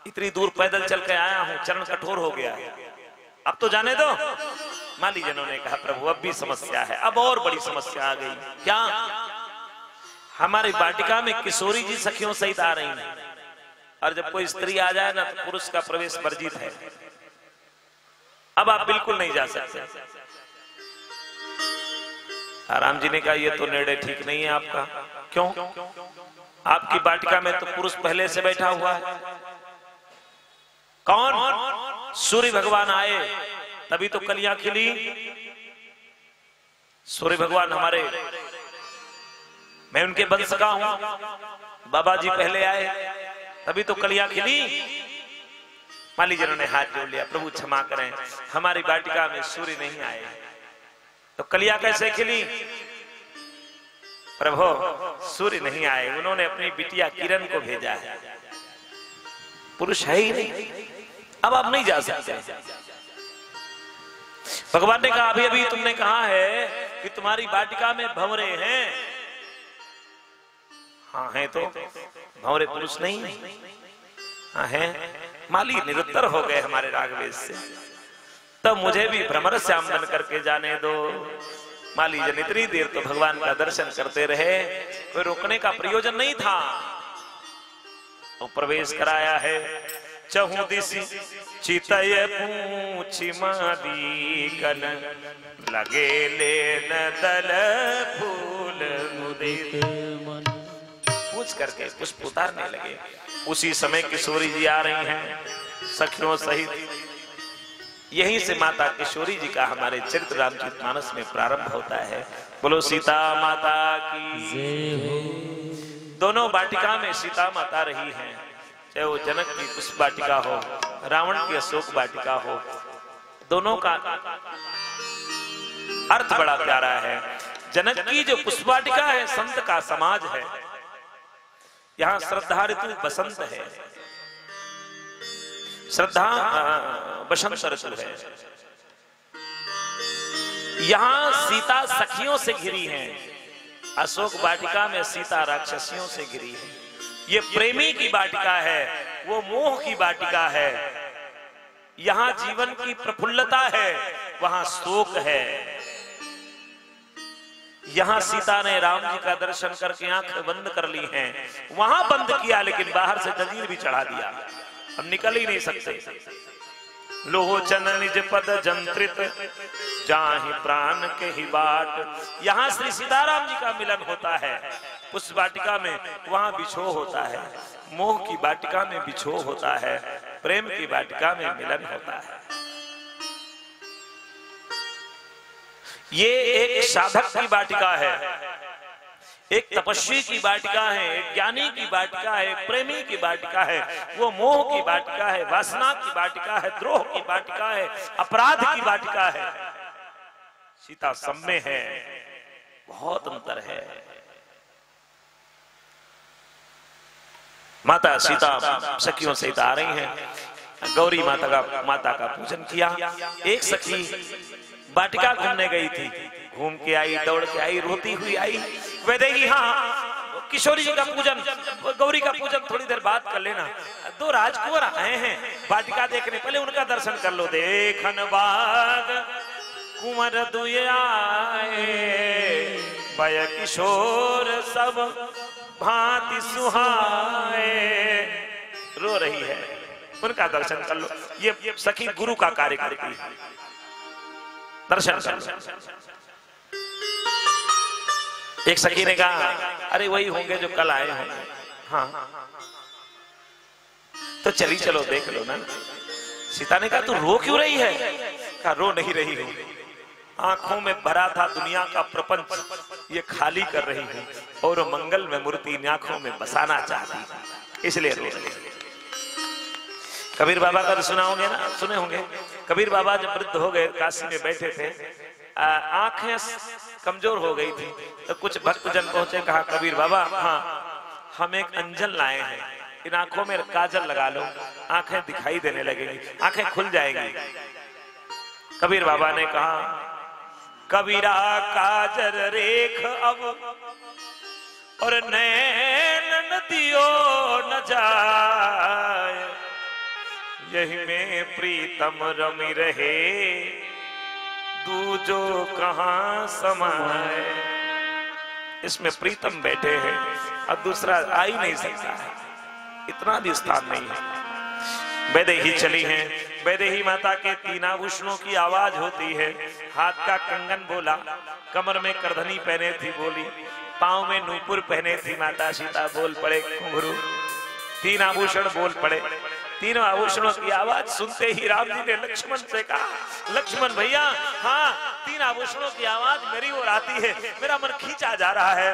इतनी दूर पैदल चल के आया हूं, चरण कठोर हो गया, अब तो जाने दो। माली जनों ने कहा प्रभु अब भी समस्या है। अब और बड़ी समस्या आ गई। क्या? हमारी वाटिका में किशोरी जी सखियों सहित आ रही हैं, और जब कोई स्त्री आ जाए ना तो पुरुष का प्रवेश वर्जित है। अब आप बिल्कुल नहीं जा सकते। राम जी ने कहा ये तो निर्णय ठीक नहीं है आपका। क्यों? आपकी वाटिका में तो पुरुष पहले से बैठा हुआ है। कौन? सूर्य भगवान आए तभी तो कलियां खिली। सूर्य भगवान हमारे, मैं उनके वंश का हूं, बाबा जी पहले आए तभी तो कलियां खिली। माली जनों ने हाथ जोड़ लिया, प्रभु क्षमा करें, हमारी वाटिका में सूर्य नहीं आए तो कलियां कैसे खिली? प्रभु सूर्य नहीं आए, उन्होंने अपनी बिटिया किरण को भेजा है, पुरुष है ही नहीं। अब आप नहीं जा सकते। भगवान ने कहा अभी अभी तुमने कहा है कि तुम्हारी वाटिका में भंवरे हैं। हाँ है, तो भंवरे पुरुष नहीं? हाँ है। माली निरुत्तर हो गए हमारे रागवेश से। तब मुझे भी भ्रमर श्याम बन करके जाने दो। माली जन इतनी देर तो भगवान का दर्शन करते रहे, कोई रोकने का प्रयोजन नहीं था। वो प्रवेश कराया है। चहु दिशि चितय पूछी मादी कन, लगे लेन दल फूल मुदित मन। पूछ करके पुष्प उतारने लगे। उसी समय किशोरी जी आ रही हैं सखियों सहित। यहीं से माता किशोरी जी का हमारे चरित्र रामचरितमानस में प्रारंभ होता है। बोलो सीता माता की। दोनों वाटिका में सीता माता रही हैं, चाहे वो जनक की पुष्प वाटिका हो, रावण की अशोक वाटिका हो, दोनों का अर्थ बड़ा प्यारा है। जनक की जो पुष्प वाटिका है संत का समाज है, यहां श्रद्धा ऋतु बसंत है, श्रद्धा बसंत ऋतु है। यहां सीता सखियों से घिरी है, अशोक वाटिका में सीता राक्षसियों से घिरी है। ये प्रेमी की वाटिका है, वो मोह की वाटिका है। यहां जीवन की प्रफुल्लता है, वहां शोक है। यहां सीता ने राम जी का दर्शन करके आंखें बंद कर ली हैं, वहां बंद किया लेकिन बाहर से जंजीर भी चढ़ा दिया, हम निकल ही नहीं सकते। लोचन निज पद जंत्रित जाहि प्राण के ही बाट। यहां श्री सीताराम जी का मिलन होता है, उस वाटिका में वहां बिछोह होता है, मोह की वाटिका में बिछोह होता है, प्रेम की वाटिका में मिलन होता है। ये एक साधक की वाटिका है, एक तपस्वी की वाटिका है, एक ज्ञानी की वाटिका है, एक प्रेमी की वाटिका है, वो मोह की वाटिका है, वासना की वाटिका है, द्रोह की वाटिका है, अपराध की वाटिका है। सीता सब में है, बहुत अंतर है। माता सीता सखियों सहित आ रही हैं। गौरी माता का पूजन किया। एक सखी वाटिका घूमने गई थी, घूम के आई, दौड़ के आई, रोती हुई आई। वैदेही हाँ किशोरी जी का पूजन, गौरी का पूजन थोड़ी देर बाद कर लेना। दो राजकुंवर आए हैं वाटिका देखने, पहले उनका दर्शन कर लो। देखन बाद कुंवर दुए आए, भय किशोर सब भांति सुहाए। रो रही है, उनका दर्शन कर लो। ये सखी गुरु का कार्य करती है, दर्शन कर लो। एक सखी ने कहा अरे वही होंगे जो कल आए होंगे। हाँ तो चली चलो देख लो ना। सीता ने कहा तू रो क्यों रही है? कहा रो नहीं रही हूं, आंखों में भरा था दुनिया का प्रपंच, ये खाली कर रही हूं और मंगल में मूर्ति आंखों में बसाना चाहती, इसलिए रो रही है। कबीर बाबा का तो सुना होंगे ना, सुने होंगे। कबीर बाबा जब वृद्ध हो गए, काशी में बैठे थे, आंखें कमजोर हो गई थी, तो कुछ भक्तजन पहुंचे, कहा कबीर बाबा हाँ हम एक अंजन लाए हैं, इन आंखों में काजल लगा लो, आंखें दिखाई देने लगेंगी, आंखें खुल जाएंगी। कबीर बाबा ने कहा कबीरा काजल रेख अब और नैन नदियो न जाए, यही में प्रीतम रमी रहे दूजो कहां समाए। इसमें प्रीतम बैठे हैं और दूसरा आ ही नहीं सकता है, इतना भी स्थान नहीं है। वैदेही चली हैं, वैदेही माता के 3 आभूषणों की आवाज होती है। हाथ का कंगन बोला, कमर में करधनी पहने थी बोली, पांव में नूपुर पहने थी माता सीता, बोल पड़े घुंघरू। 3 आभूषण बोल पड़े। 3 आभूषणों की आवाज सुनते ही राम जी ने लक्ष्मण से कहा लक्ष्मण भैया हाँ 3 आभूषणों की आवाज मेरी ओर आती है, मेरा मन खींचा जा रहा है।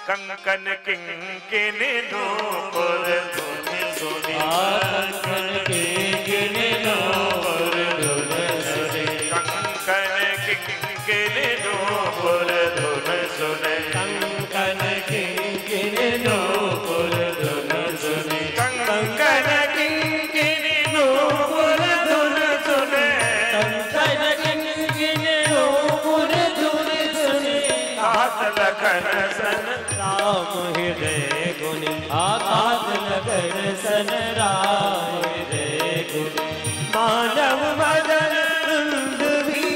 कंकन किंकिन नूपुर धुन सुनी, कंकन किंकिन नूपुर धुन सुनी, कंकन किंकिन नूपुर धुन सुने, कंकन किंकिन नूपुर धुन सुने, कंकन किंकिन नूपुर धुन सुने, कंकन किंकिन नूपुर धुन सुने, हाथ लखन सन राम हृदय गुनि, हाथ लखन सन राम हृदय गुनि, मानव मदन दुंदुभी,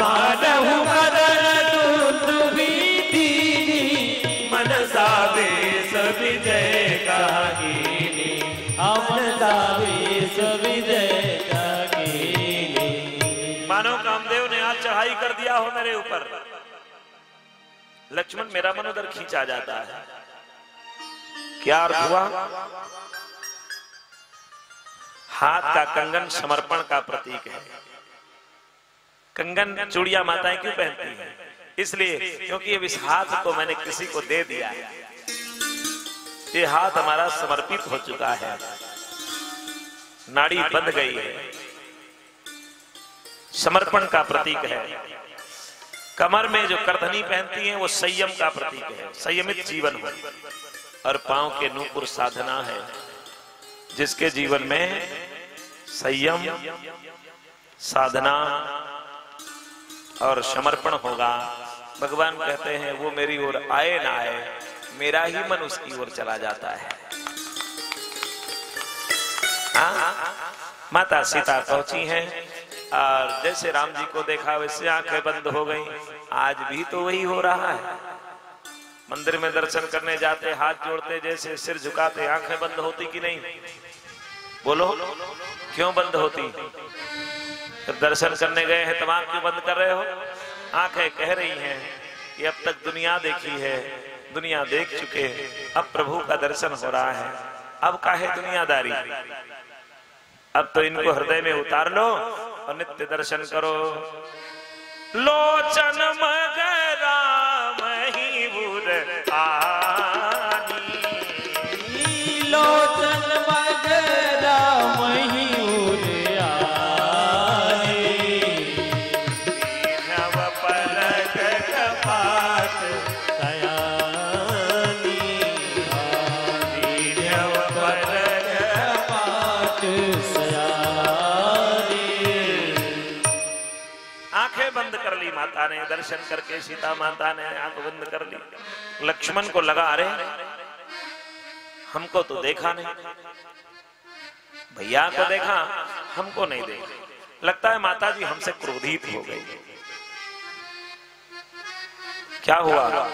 मानव मदन दुंदुभी, मनसा बेस विजय कागिनी, मनसा बेस विजय कागिनी। मानो कामदेव ने आज चढ़ाई कर दिया हो मेरे ऊपर। लक्ष्मण मेरा मन उधर खींचा जाता है। क्या अर्थ हुआ? हाथ का कंगन समर्पण का प्रतीक है। कंगन चूड़ियां माताएं क्यों पहनती हैं? इसलिए क्योंकि अब इस हाथ को मैंने किसी को दे दिया है, ये हाथ हमारा समर्पित हो चुका है, नाड़ी बंध गई है, समर्पण का प्रतीक है। कमर में जो करधनी पहनती हैं वो संयम का प्रतीक है, संयमित जीवन हो। और पांव के नूपुर साधना है, जिसके जीवन में संयम, साधना और समर्पण होगा। भगवान कहते हैं वो मेरी ओर आए ना आए, मेरा ही मन उसकी ओर चला जाता है। माता सीता पहुंची हैं और जैसे राम जी को देखा वैसे आंखें बंद हो गई। आज भी तो वही हो रहा है। मंदिर में दर्शन करने जाते, हाथ जोड़ते, जैसे सिर झुकाते, आंखें बंद होती कि नहीं? बोलो, क्यों बंद होती? जब दर्शन करने गए हैं तब आंख क्यों बंद कर रहे हो? आंखें कह रही हैं कि अब तक दुनिया देखी है, दुनिया देख चुके, अब प्रभु का दर्शन हो रहा है, अब काहे दुनियादारी? अब तो इनको हृदय में उतार लो और नित्य दर्शन करो। लोचन मगरा मही बुर आनी, लोचन मगरा मही बुर आनी, नव पलक कपाट सयानी, नव पलक कपाट सयानी। आंखें बंद कर ली माता ने, दर्शन करके सीता माता ने आंख बंद कर ली। लक्ष्मण को लगा अरे हमको तो देखा नहीं, भैया को देखा, हमको नहीं देखा। लगता है माता जी हमसे क्रोधित हो गई। क्या हुआ?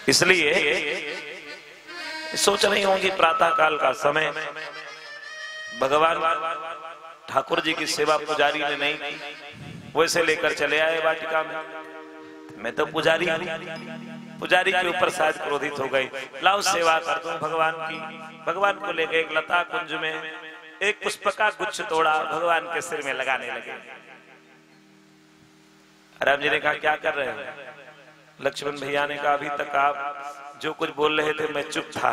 इसलिए सोच रही होंगी प्रातः काल का समय, भगवान ठाकुर जी की सेवा पुजारी ने नहीं की, वैसे लेकर चले आए वाटिका में। मैं तो पुजारी हूं, पुजारी के ऊपर शायद क्रोधित हो गई। लाओ सेवा कर दूं भगवान की। भगवान को लेके एक लता कुंज में एक पुष्प का गुच्छ तोड़ा, भगवान के सिर में लगाने लगे। राम जी ने कहा क्या कर रहे हो? लक्ष्मण भैया ने कहा अभी तक आप जो कुछ बोल रहे थे मैं चुप था,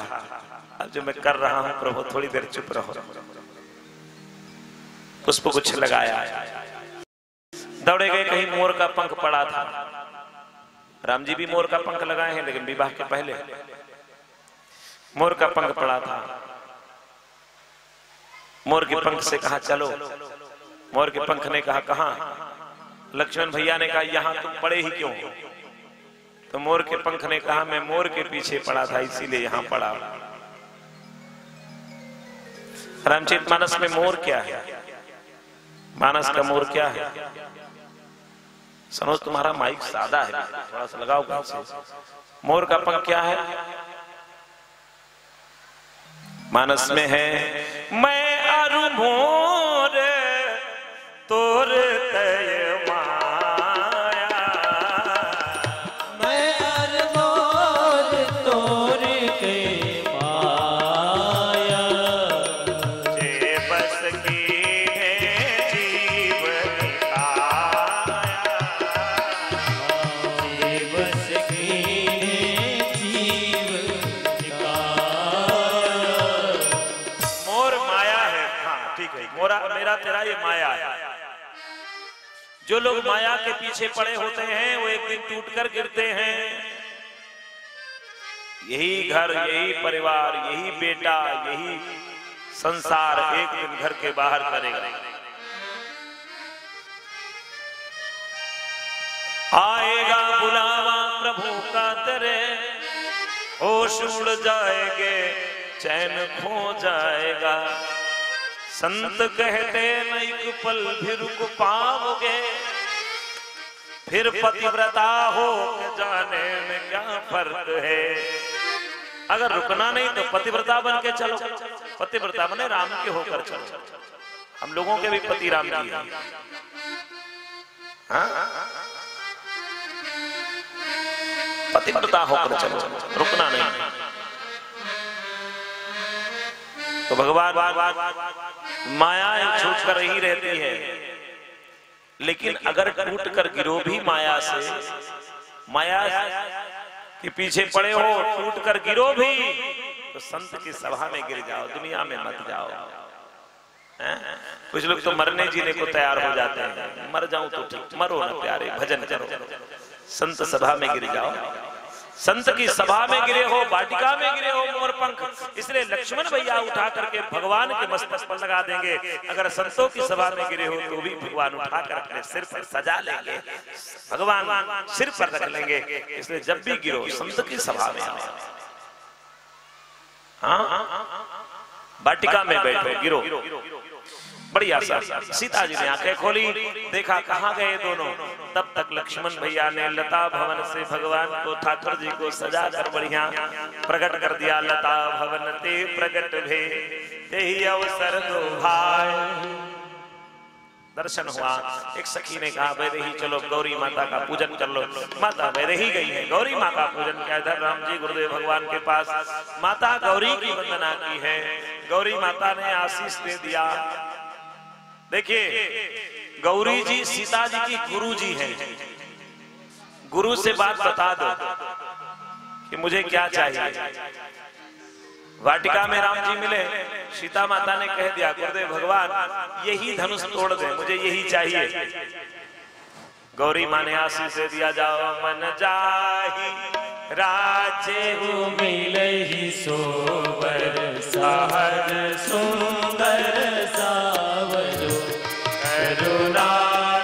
अब जो मैं कर रहा हूं प्रभु थोड़ी देर चुप रहो। पुष्प गुच्छ लगाया, दौड़े गए, कहीं मोर का पंख पड़ा था। राम जी भी मोर का पंख लगाए हैं, लेकिन विवाह के पहले मोर का पंख पड़ा था। मोर के पंख से कहा चलो, मोर के पंख ने कहा कहां? लक्ष्मण भैया ने कहा यहां तुम पड़े ही क्यों? तो मोर के पंख ने कहा मैं मोर के पीछे पड़ा था इसीलिए यहां पड़ा। रामचरितमानस में मोर क्या है? मानस का मोर क्या है? सनोज तुम्हारा माइक सादा है, थोड़ा सा लगाओ कहीं से। मोर का पंख क्या है? मानस में है मैं अरु मोर तोर तय माया, मैं अरु मोर तोर के माया, जे बस की है जीवन काया, जे बस की है जीवन काया। मोर माया है। हाँ ठीक है, मोरा मेरा तेरा ये माया है। जो लोग माया के पीछे पड़े होते हैं वो एक दिन टूटकर गिरते हैं। यही घर, यही परिवार, यही बेटा, यही संसार एक दिन घर के बाहर करेगा। आएगा बुलावा प्रभु का तेरे, होश उड़ जाएंगे, चैन खो जाएगा। संत कहते न एक पल भी रुक पाओगे, फिर पतिव्रता हो के जाने में क्या फर्क है। अगर रुकना नहीं तो पतिव्रता बन के चलो, पतिव्रता बने राम के होकर चलो। हम लोगों के भी पति राम जी हैं। पतिव्रता होकर चलो, रुकना नहीं। तो भगवान माया छूट कर ही रहती है, लेकिन अगर टूट कर गिरो भी माया से, माया के पीछे पड़े हो, टूट कर गिरो भी तो संत की सभा में गिर जाओ, दुनिया में मत जाओ। कुछ लोग तो मरने जीने को तैयार हो जाते हैं, मर जाऊं तो ठीक, मरो ना प्यारे, भजन करो, संत सभा में गिर जाओ। संत की सभा में गिरे हो, वाटिका में गिरे हो मोर पंख, इसलिए लक्ष्मण भैया उठा करके भगवान के मस्तक पर लगा देंगे। अगर संतों की सभा में गिरे हो तो भी भगवान उठा कर अपने सिर पर सजा लेंगे, भगवान सिर पर रख लेंगे। इसलिए जब भी गिरो संत की सभा में आओ, वाटिका में बैठो, गिरो। बढ़िया सा सीता जी ने आंखें खोली, देखा कहाँ गए दोनों। तब तक लक्ष्मण भैया ने लता भवन से भगवान को, ठाकुर जी को सजा कर बढ़िया प्रकट कर दिया। लता भवन ते प्रकट भे तेहि अवसर दो भाई। दर्शन हुआ। एक सखी ने कहा वैदेही चलो गौरी माता का पूजन कर लो। माता वैदेही गई है, गौरी माँ का पूजन किया। इधर राम जी गुरुदेव भगवान के पास माता गौरी की वंदना की है। गौरी माता ने आशीष दे दिया। देखिए गौरी जी सीता जी की गुरु जी हैं। गुरु से बात बता दो कि मुझे क्या चाहिए। वाटिका में राम जी मिले, सीता माता ने कह दिया गुरुदेव भगवान यही धनुष तोड़ दे, मुझे यही चाहिए। गौरी माँ ने आशीष दे दिया, जाओ मन जाही राज्य मिलहि सोबर सहज सुंदर सावरो करुणा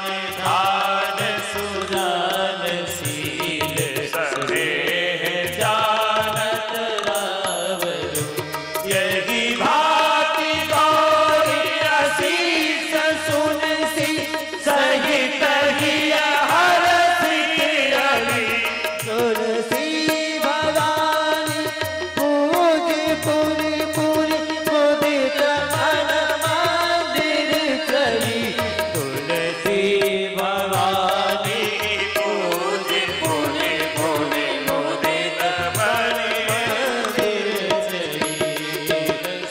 निधान सुजान शील स्नेह जानत रावरो। यही भांति गौरी आशीष सुनसी सहित ही हरषित रवि तुलसी भवानी पूज पुरि पुरि मुदित मन मंदिर चली। तुलसी भवानी पूज पुरि पुरि मुदित मन मंदिर चली।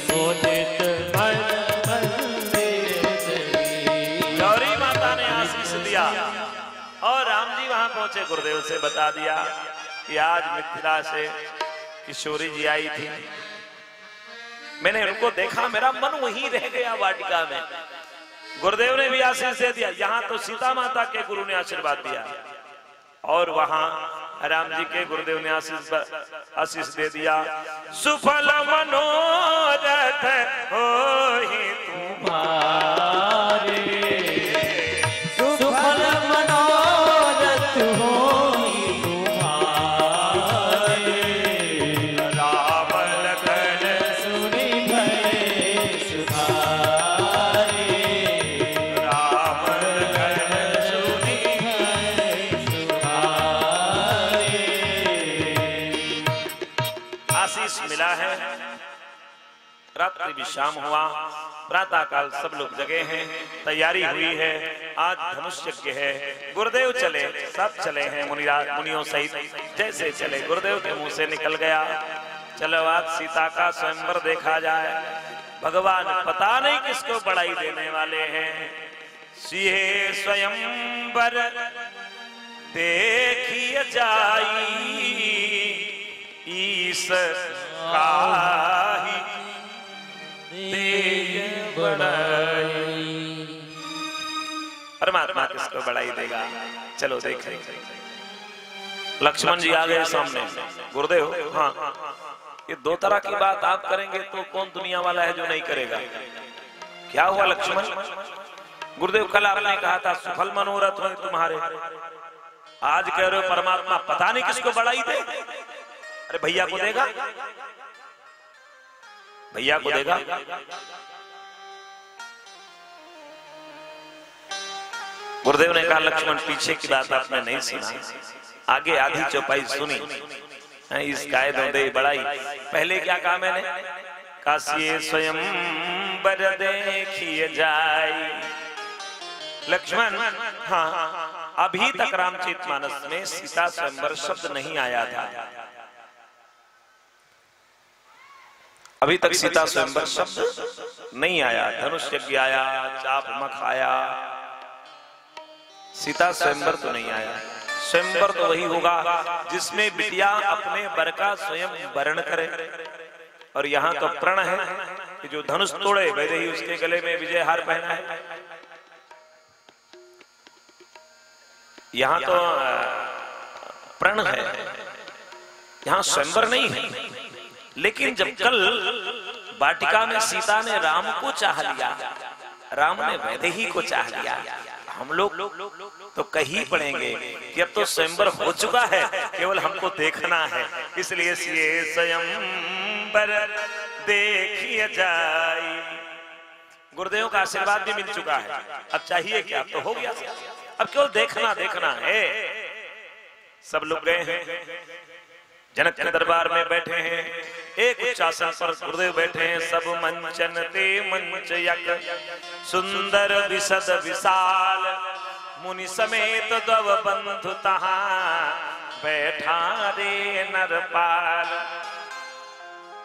मुदित मन मंदिर चली। गौरी माता ने आशीष दिया और राम जी वहां पहुंचे। गुरुदेव से बता दिया कि आज मिथिला से किशोरी जी आई थी, मैंने उनको देखा, मेरा मन वहीं रह गया वाटिका में। गुरुदेव ने भी आशीष दे दिया। यहाँ तो सीता माता के गुरु ने आशीर्वाद दिया और वहां राम जी के गुरुदेव ने आशीष दे दिया। सुफल मनोरथ होहि तुम्हारे सुफल मनोरथ होहि तुम्हारे। राम लखन सुनि भय सुधारे। राम लखन सुनि भय सुधारे। आशीष मिला है। रात्रि विश्राम हुआ, प्रातः काल सब लोग जगे हैं, तैयारी हुई है। आज धनुष यज्ञ है। गुरुदेव चले, सब चले हैं मुनियों सहित। जैसे चले गुरुदेव के मुंह से निकल गया, चलो आज सीता का स्वयंवर देखा जाए। भगवान पता नहीं किसको बड़ाई देने वाले हैं। सिहे स्वयंवर देखिए जाई ईश काही देय बड़ाई। परमात्मा किसको बड़ाई देगा, चलो देखें। लक्ष्मण जी आ गए सामने। गुरुदेव हाँ, ये दो तरह की बात आप करेंगे तो कौन दुनिया वाला है जो नहीं करेगा। क्या हुआ लक्ष्मण? गुरुदेव कल आपने कहा था सफल मनोरथ हो तुम्हारे, आज कह रहे हो परमात्मा पता नहीं किसको बड़ाई दे। अरे भैया को देगा, भैया को देगा। गुरुदेव ने कहा लक्ष्मण पीछे की बात आपने नहीं सुना, आगे आधी चौपाई सुनी। इस गाय दो दे बड़ाई। पहले क्या कहा मैंने? काशी स्वयं बर देखिए जाए। लक्ष्मण हाँ, अभी तक रामचरितमानस में सीता स्वयंवर शब्द नहीं आया था। अभी तक सीता स्वयंवर शब्द नहीं आया, धनुष यज्ञ आया, चाप मख आया, सीता स्वयंवर तो नहीं आया। स्वयंवर तो वही होगा जिसमें बिटिया अपने वर का स्वयं वर्ण करे। और यहाँ तो प्रण है कि जो धनुष तोड़े वैसे ही उसके गले में विजय हार पहना है। यहाँ तो प्रण है, यहाँ स्वयंवर नहीं है। लेकिन जब कल वाटिका में सीता ने राम को चाह लिया, राम ने वैदेही को चाह लिया, हम लोग तो कहीं पढ़ेंगे कि अब तो स्वयंवर हो चुका है, केवल हमको देखना है। इसलिए स्वयंवर देखिए जाए। गुरुदेव का आशीर्वाद भी मिल चुका है, अब चाहिए क्या, तो हो गया। अब केवल देखना है। सब लोग गए हैं, जनक के दरबार में बैठे हैं, एक उच्चासन पर गुरुदेव बैठे हैं। सब मंचन ते मंच यक सुंदर विशद विशाल, मुनि समेत दव बंधु तहां बैठा रे नरपाल।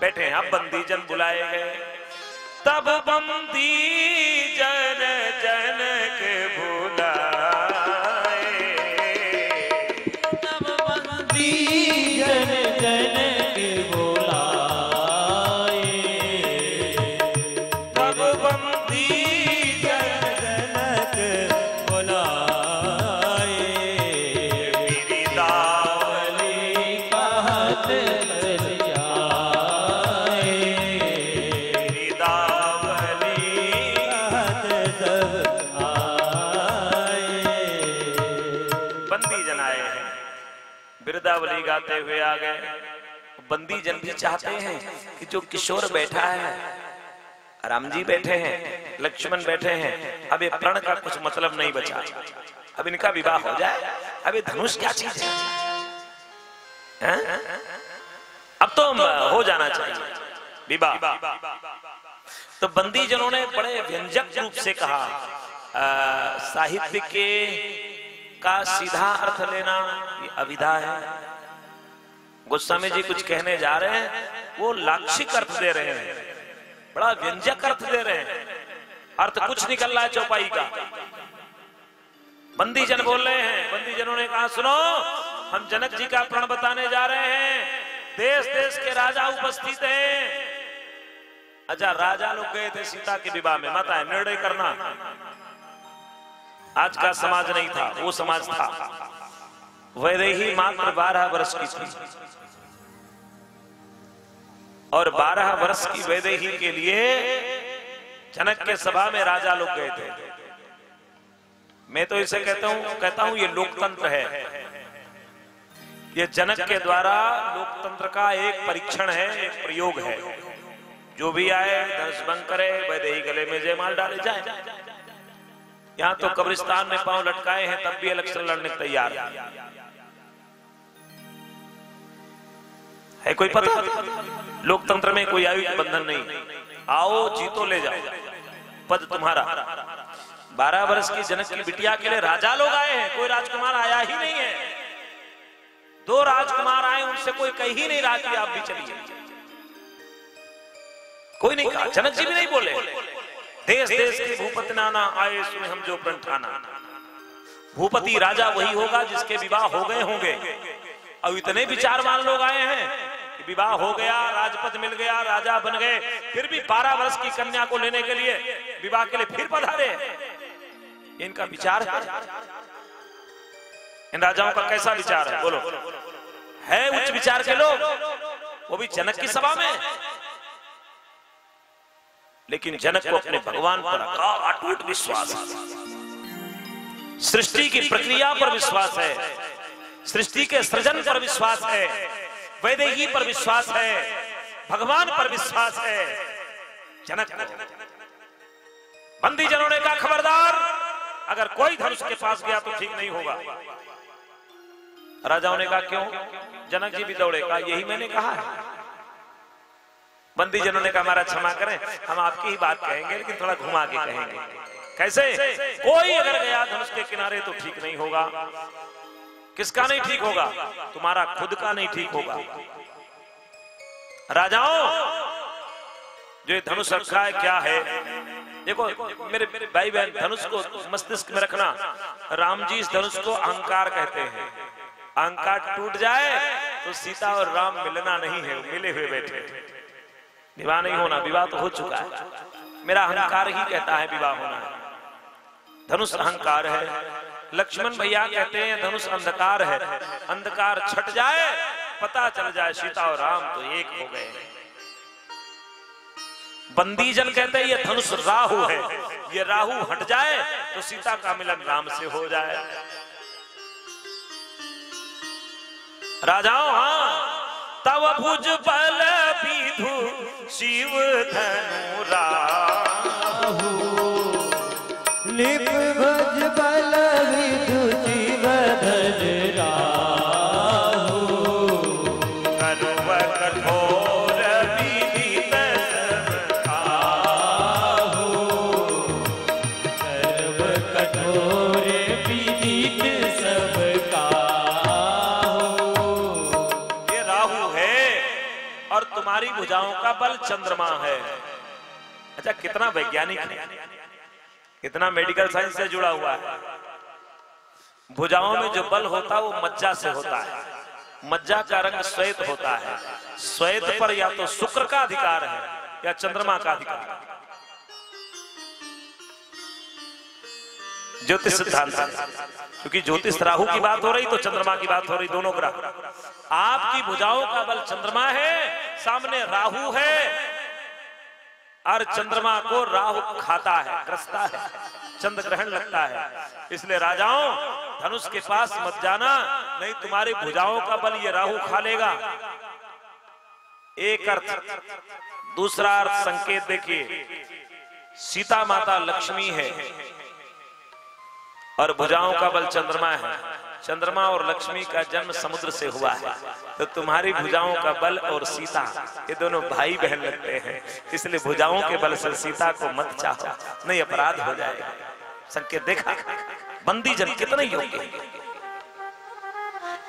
बैठे हैं, अब बंदी जन बुलाए गए। तब बंदी जन जनक बुलाए, तब बंदी जन जनक बुलाए, तब बंदी जन जनक बुलाए। मेरी दावली कहत चली आए, मेरी दावली कहत सब आए। बंदी जन आए हैं, बिरदावली गाते हुए आ गए। बंदी जन भी चाहते हैं कि जो किशोर बैठा है, राम जी बैठे हैं, लक्ष्मण बैठे हैं, अब ये प्रण का कुछ मतलब नहीं बचा, अब इनका विवाह हो जाए। अब ये धनुष क्या चीज है, हैं? अब तो हो जाना चाहिए विवाह। तो बंदी जनों ने बड़े व्यंजक रूप से कहा, साहित्य के का सीधा अर्थ लेना ये अविधा है। गोस्वामी जी कुछ कहने जा रहे हैं, वो लाक्षिक अर्थ दे रहे हैं, बड़ा व्यंजक अर्थ दे रहे हैं, अर्थ कुछ निकल रहा है चौपाई का। बंदी जन बोल रहे हैं, बंदी जनों ने कहा सुनो, हम जनक जी का प्रण बताने जा रहे हैं, देश देश के राजा उपस्थित हैं। अच्छा, राजा लोग गए थे सीता के विवाह में, माता है निर्णय करना। आज का समाज नहीं था, वो समाज था। वैदेही मात्र 12 वर्ष की थी, और 12 वर्ष की वैदेही के लिए जनक के सभा में राजा लोग गए थे। मैं तो इसे कहता हूं ये लोकतंत्र है, ये जनक के द्वारा लोकतंत्र का एक परीक्षण है, एक प्रयोग है। जो भी आए धनुष भंग करे, वैदेही गले में जयमाल डाले जाए। यहाँ तो कब्रिस्तान में पांव लटकाए हैं, तब भी इलेक्शन लड़ने तैयार है। कोई पता? लोकतंत्र में कोई आयु बंधन नहीं, आओ जीतो ले जाओ, पद तुम्हारा। 12 वर्ष की जनक की बिटिया के लिए राजा लोग आए हैं, कोई राजकुमार आया ही नहीं है। 2 राजकुमार आए, उनसे कोई कह ही नहीं रहा कि आप भी चलिए, कोई नहीं कहा। जनक जी भी नहीं बोले, देश देश के भूपति नाना आए सुने हम जो प्रण ठाना। भूपति राजा वही होगा जिसके विवाह हो गए होंगे। अब इतने विचारवान लोग आए हैं कि विवाह हो गया, राजपद मिल गया, राजा बन गए, फिर भी 12 वर्ष की कन्या को लेने के लिए, विवाह के लिए फिर पधारे। इनका विचार है, इन राजाओं का कैसा विचार है बोलो? है उच्च विचार के लोग, वो भी जनक की सभा में। लेकिन जनक को अपने भगवान पर अटूट विश्वास है, सृष्टि की प्रक्रिया पर विश्वास है, सृष्टि के सृजन पर विश्वास है, वैदेही पर विश्वास है, भगवान पर विश्वास है। जनक बंदी जनों ने कहा खबरदार, अगर कोई धनुष के पास गया तो ठीक नहीं होगा। राजाओं ने कहा क्यों? जनक जी भी दौड़े, कहा यही मैंने कहा है। बंदी जनों ने कहा हमारा क्षमा करें, हम आपकी ही बात कहेंगे, लेकिन थोड़ा घुमा के कहेंगे। कैसे? कोई अगर गया धनुष के किनारे तो ठीक नहीं होगा। किसका नहीं ठीक होगा? तुम्हारा खुद का नहीं ठीक होगा। राजाओं, जो ये धनुष रखा है क्या है? देखो मेरे भाई बहन, धनुष को मस्तिष्क में रखना। राम जी इस धनुष को अहंकार कहते हैं। अहंकार टूट जाए तो सीता और राम मिलना नहीं है, मिले हुए बैठे, विवाह नहीं होना। विवाह तो हो चुका है, मेरा अहंकार ही कहता है विवाह होना है। धनुष अहंकार है। लक्ष्मण भैया कहते हैं धनुष अंधकार है, अंधकार छट जाए, पता चल जाए सीता और राम तो एक हो गए। बंदी जन कहते हैं ये धनुष राहु है, ये राहु हट जाए तो सीता का मिलन राम से हो जाए। राजाओं हाँ, तव भुज बल विधु शिव धनु राहु, लिप भुज बल विधु शिव धनु राहु, करुव कठोर विदित सब काहू, सर्व कठोर विदित सब काहू। ये राहु है और तुम्हारी भुजाओं का बल चंद्रमा है। अच्छा, कितना वैज्ञानिक है, कितना मेडिकल साइंस से जुड़ा हुआ है। भुजाओं में जो बल होता है वो मज्जा से होता है। मज्जा का रंग श्वेत होता है। श्वेत पर या तो शुक्र का अधिकार है या चंद्रमा का अधिकार है। ज्योतिष सिद्धांत, क्योंकि ज्योतिष राहु की बात हो रही तो चंद्रमा की बात हो रही, दोनों ग्रह। आपकी भुजाओं का बल चंद्रमा है, सामने राहु है और चंद्रमा को राहु खाता है, ग्रसता है, चंद्र ग्रहण लगता है। इसलिए राजाओं, धनुष के पास मत जाना, नहीं तुम्हारी भुजाओं का बल ये राहु खा लेगा। एक अर्थ। दूसरा अर्थ संकेत देखिए, सीता माता लक्ष्मी है और भुजाओं का बल चंद्रमा है। चंद्रमा और लक्ष्मी का जन्म समुद्र से हुआ है, तो तुम्हारी भुजाओं का बल और सीता ये दोनों भाई बहन लगते हैं। इसलिए भुजाओं के बल से सीता को मत चाहो, नहीं अपराध हो जाएगा। संकेत देखा, बंदी जन कितने योग्य हैं।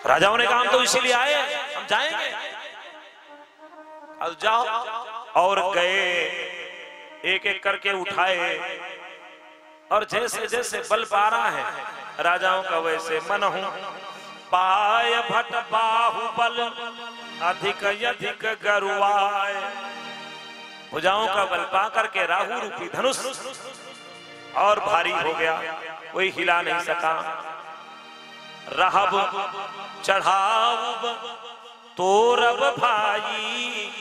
राजाओं ने कहा हम तो इसीलिए आए, हम जाएंगे। अब जाओ, और गए, एक एक करके उठाए, और जैसे जैसे बल पा रहा है राजाओं का वैसे मन हूं। पाय भट बाहुबल अधिक अधिक गरुआए। भुजाओं का बल पा करके राहु रूपी धनुष और भारी हो गया, कोई हिला नहीं सका। रहब चढ़ाव तोरब भाई,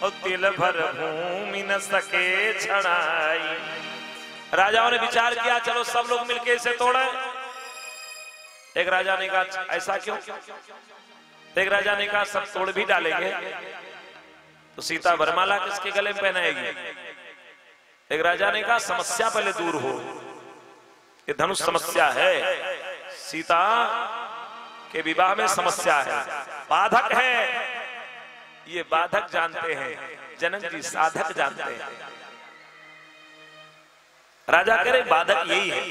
और तिल भर भूमि न सके छड़ाई। राजाओं ने विचार किया चलो सब लोग मिलके इसे तोड़े। एक राजा ने कहा ऐसा क्यों? एक राजा ने कहा सब तोड़ भी डालेंगे तो सीता वरमाला किसके गले में पहनाएगी? एक राजा ने कहा समस्या पहले दूर हो, ये धनुष समस्या है, सीता के विवाह में समस्या है, बाधक है। ये बाधक जानते हैं, जनक जी साधक जानते हैं। राजा करे बाधक यही है,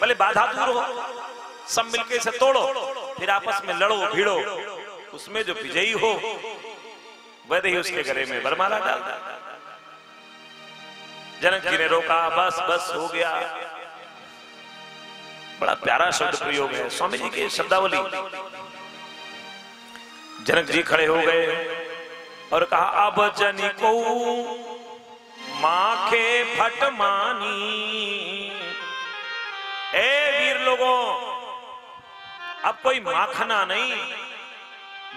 पहले बाधा दूर हो, सब मिलके इसे तोड़ो, फिर आपस में लड़ो भिड़ो, उसमें जो विजयी हो वह ही उसके गले में वरमाला डाल दे। जनक जी ने रोका, बस बस हो गया। बड़ा प्यारा शब्द प्रयोग है स्वामी जी की शब्दावली। जनक जी खड़े हो गए और कहा अब जनी को माखे फट मानी। ए वीर लोगों, अब कोई माखना नहीं,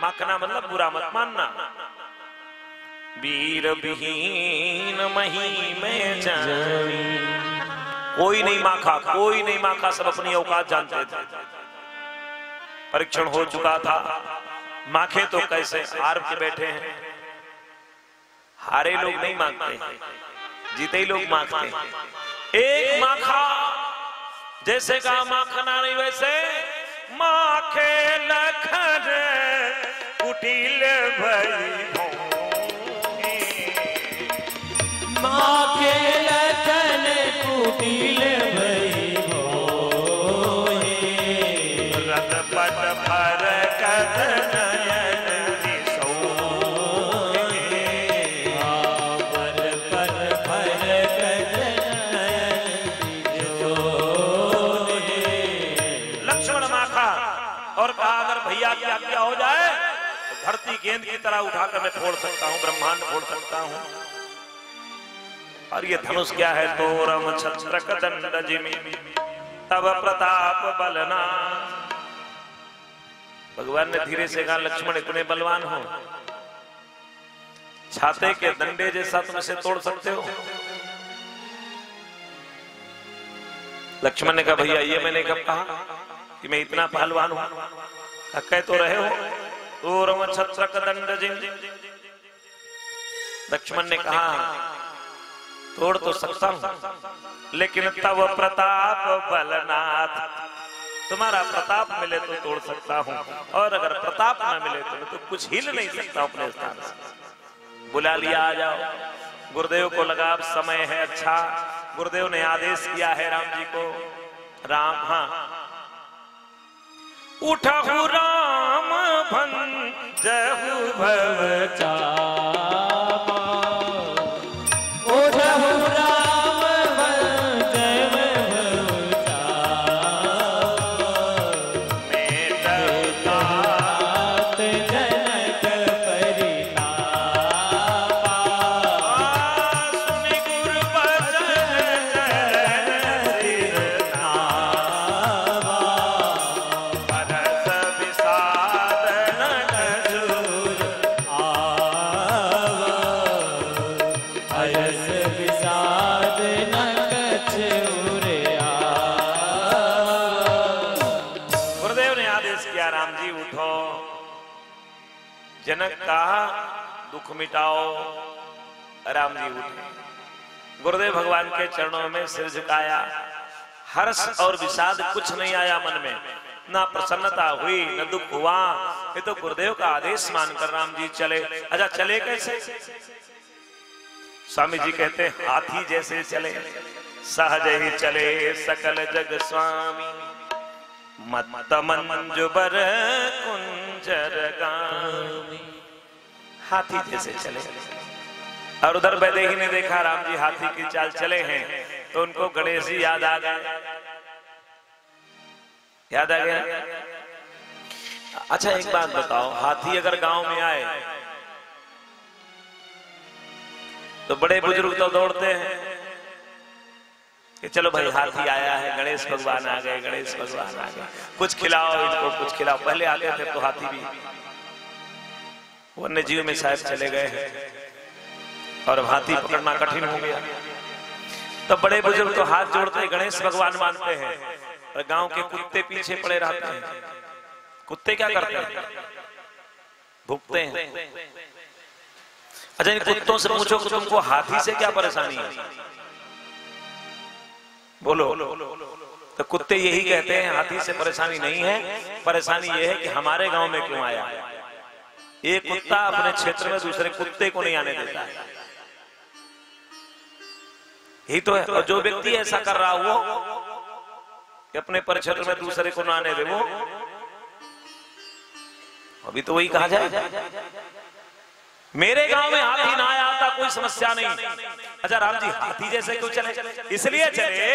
माखना मतलब बुरा मत मानना। वीर विहीन मही में जानी। कोई नहीं माखा, कोई नहीं माखा, सब अपनी औकात जानते थे। परीक्षण हो चुका था, माखे तो कैसे, हार के बैठे हैं। हारे लोग नहीं मांगते, जीते ही लोग मांगते हैं। एक माखा, जैसे कहा माखना नहीं वैसे माखे लखन कुटिल भई भूमि। माखे लखन कुटिल भई भूमि। रत पट भर कद नयन पर पर गेंद की तरह उठाकर मैं फोड़ सकता हूं, ब्रह्मांड फोड़ सकता हूं। और ये धनुष क्या है? तोरम छत्रक दंड जिमि तब प्रताप बलना। भगवान ने धीरे से कहा, लक्ष्मण इतने बलवान हो, छाते के डंडे जैसा तुम इसे तोड़ सकते हो? लक्ष्मण ने कहा, भैया ये मैंने कब कहा कि मैं इतना पहलवान हूं? कह तो रहे हो तोरम छत्रक दंड जिमि। लक्ष्मण ने कहा, तोड़ तो सकता हूं, लेकिन तब प्रताप बलनाथ, तुम्हारा प्रताप मिले तो तोड़ सकता हूं, और अगर प्रताप न मिले तो कुछ हिल नहीं सकता अपने स्थान से। बुला लिया, आ जाओ। गुरुदेव को लगा अब समय है अच्छा। गुरुदेव ने आदेश किया है राम जी को। राम, हाँ, उठहु राम भंजहु भव चापा, उठहु राम भंजहु भव चापा, मेटतात जनक परितापा, सुनि गुर बचन चरण सिर नावा, परस विषाद नख चूर आवा, हयस विषाद नख चूर आवा। गुरुदेव ने आदेश किया, राम जी उठो। जनक कहा, दुख मिटाओ। राम जी उठे। गुरुदेव भगवान के चरणों में सिर झुकाया। हर्ष और विषाद कुछ नहीं आया मन में, ना प्रसन्नता हुई न दुख हुआ। ये तो गुरुदेव का आदेश मानकर राम जी चले। अच्छा, चले कैसे? स्वामी जी कहते हैं, हाथी जैसे चले, सहज ही चले सकल जग स्वामी, मत मंजु बर कुंजर गामी। हाथी जैसे चले। और उधर वैदेही ने देखा राम जी हाथी की चाल चले हैं, तो उनको गणेश जी याद आ गए। याद आ गया? अच्छा, एक बात बताओ, हाथी अगर गांव में आए तो बड़े बुजुर्ग तो दौड़ते हैं कि चलो भाई हाथी आया है, गणेश भगवान आ गए, गणेश भगवान आ गए, कुछ खिलाओ इनको, कुछ खिलाओ। पहले आते थे तो हाथी भी वन्य जीव में शायद चले गए हैं और हाथी पकड़ना कठिन हो गया। तो बड़े बुजुर्ग तो हाथ जोड़ते गणेश भगवान मानते हैं, और गांव के कुत्ते पीछे पड़े रहते हैं। कुत्ते क्या करते हैं? भूखते हैं। अच्छा, इन कुत्तों से पूछो कि तुमको हाथी से क्या परेशानी है? बोलो। तो कुत्ते यही कहते हैं, हाथी से परेशानी नहीं है, परेशानी यह है कि हमारे गांव में क्यों आया। एक कुत्ता अपने क्षेत्र में दूसरे कुत्ते को नहीं आने देता है। यही तो है। और जो व्यक्ति ऐसा कर रहा हो कि अपने परिक्षेत्र में दूसरे को ना आने दे, वो अभी तो वही कहा जाए, मेरे गांव में हाथी ना आया था कोई समस्या नहीं। अच्छा, राम जी हाथी जैसे क्यों चले? इसलिए चले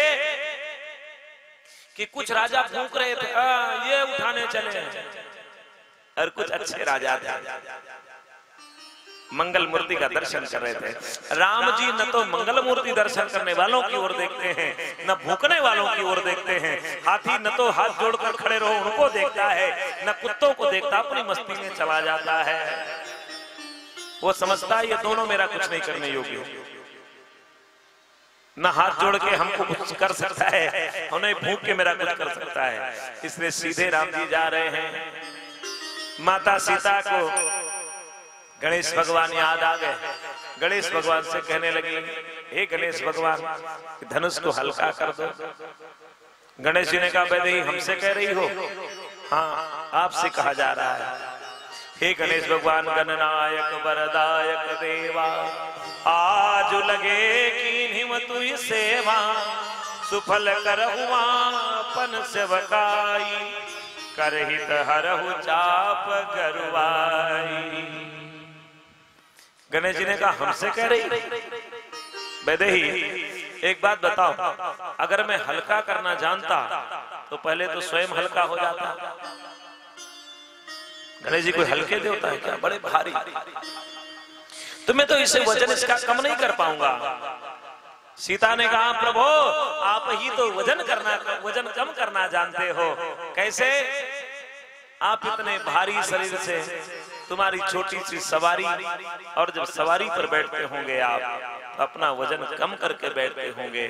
कि कुछ राजा भूख रहे थे, ये उठाने चले, और कुछ अच्छे राजा थे, मंगल मूर्ति का दर्शन कर रहे थे। राम जी न तो मंगल मूर्ति दर्शन करने वालों की ओर देखते हैं, न भूखने वालों की ओर देखते हैं। हाथी न तो हाथ जोड़कर खड़े रहो उनको देखता है, न कुत्तों को देखता, अपनी मस्ती में चला जाता है। वो समझता है ये दोनों मेरा कुछ नहीं करने योग्य, न हाथ जोड़ के हमको कुछ कर सकता है, और नहीं भूख के मेरा कुछ कर सकता है। इसलिए सीधे राम जी जा रहे हैं। माता सीता को गणेश भगवान याद आ गए। गणेश भगवान से कहने लगे, हे गणेश भगवान, धनुष को हल्का कर दो। गणेश जी ने कहा, वैदेही हमसे कह रही हो? हाँ, आपसे कहा जा रहा है। हे गणेश भगवान, गणनायक वरदायक देवा, आज लगे कीन्हिम तुई सेवा, सुफल करहुआ पन सेवकाई, करहित हरहु चाप गरुवाई। गणेश जी ने कहा, हमसे कह रही? वैदेही एक बात बताओ, अगर मैं हल्का करना जानता तो पहले तो स्वयं हल्का हो जाता। गणेश जी कोई हल्के देवता है क्या? बड़े भारी। तो मैं तो इसे वजन इसका कम नहीं कर पाऊंगा। सीता ने कहा प्रभु आप ही तो वजन कम करना जानते हो। कैसे? आप इतने भारी शरीर से, तुम्हारी छोटी सी सवारी, और जब सवारी पर बैठते होंगे आप अपना वजन कम करके बैठते होंगे,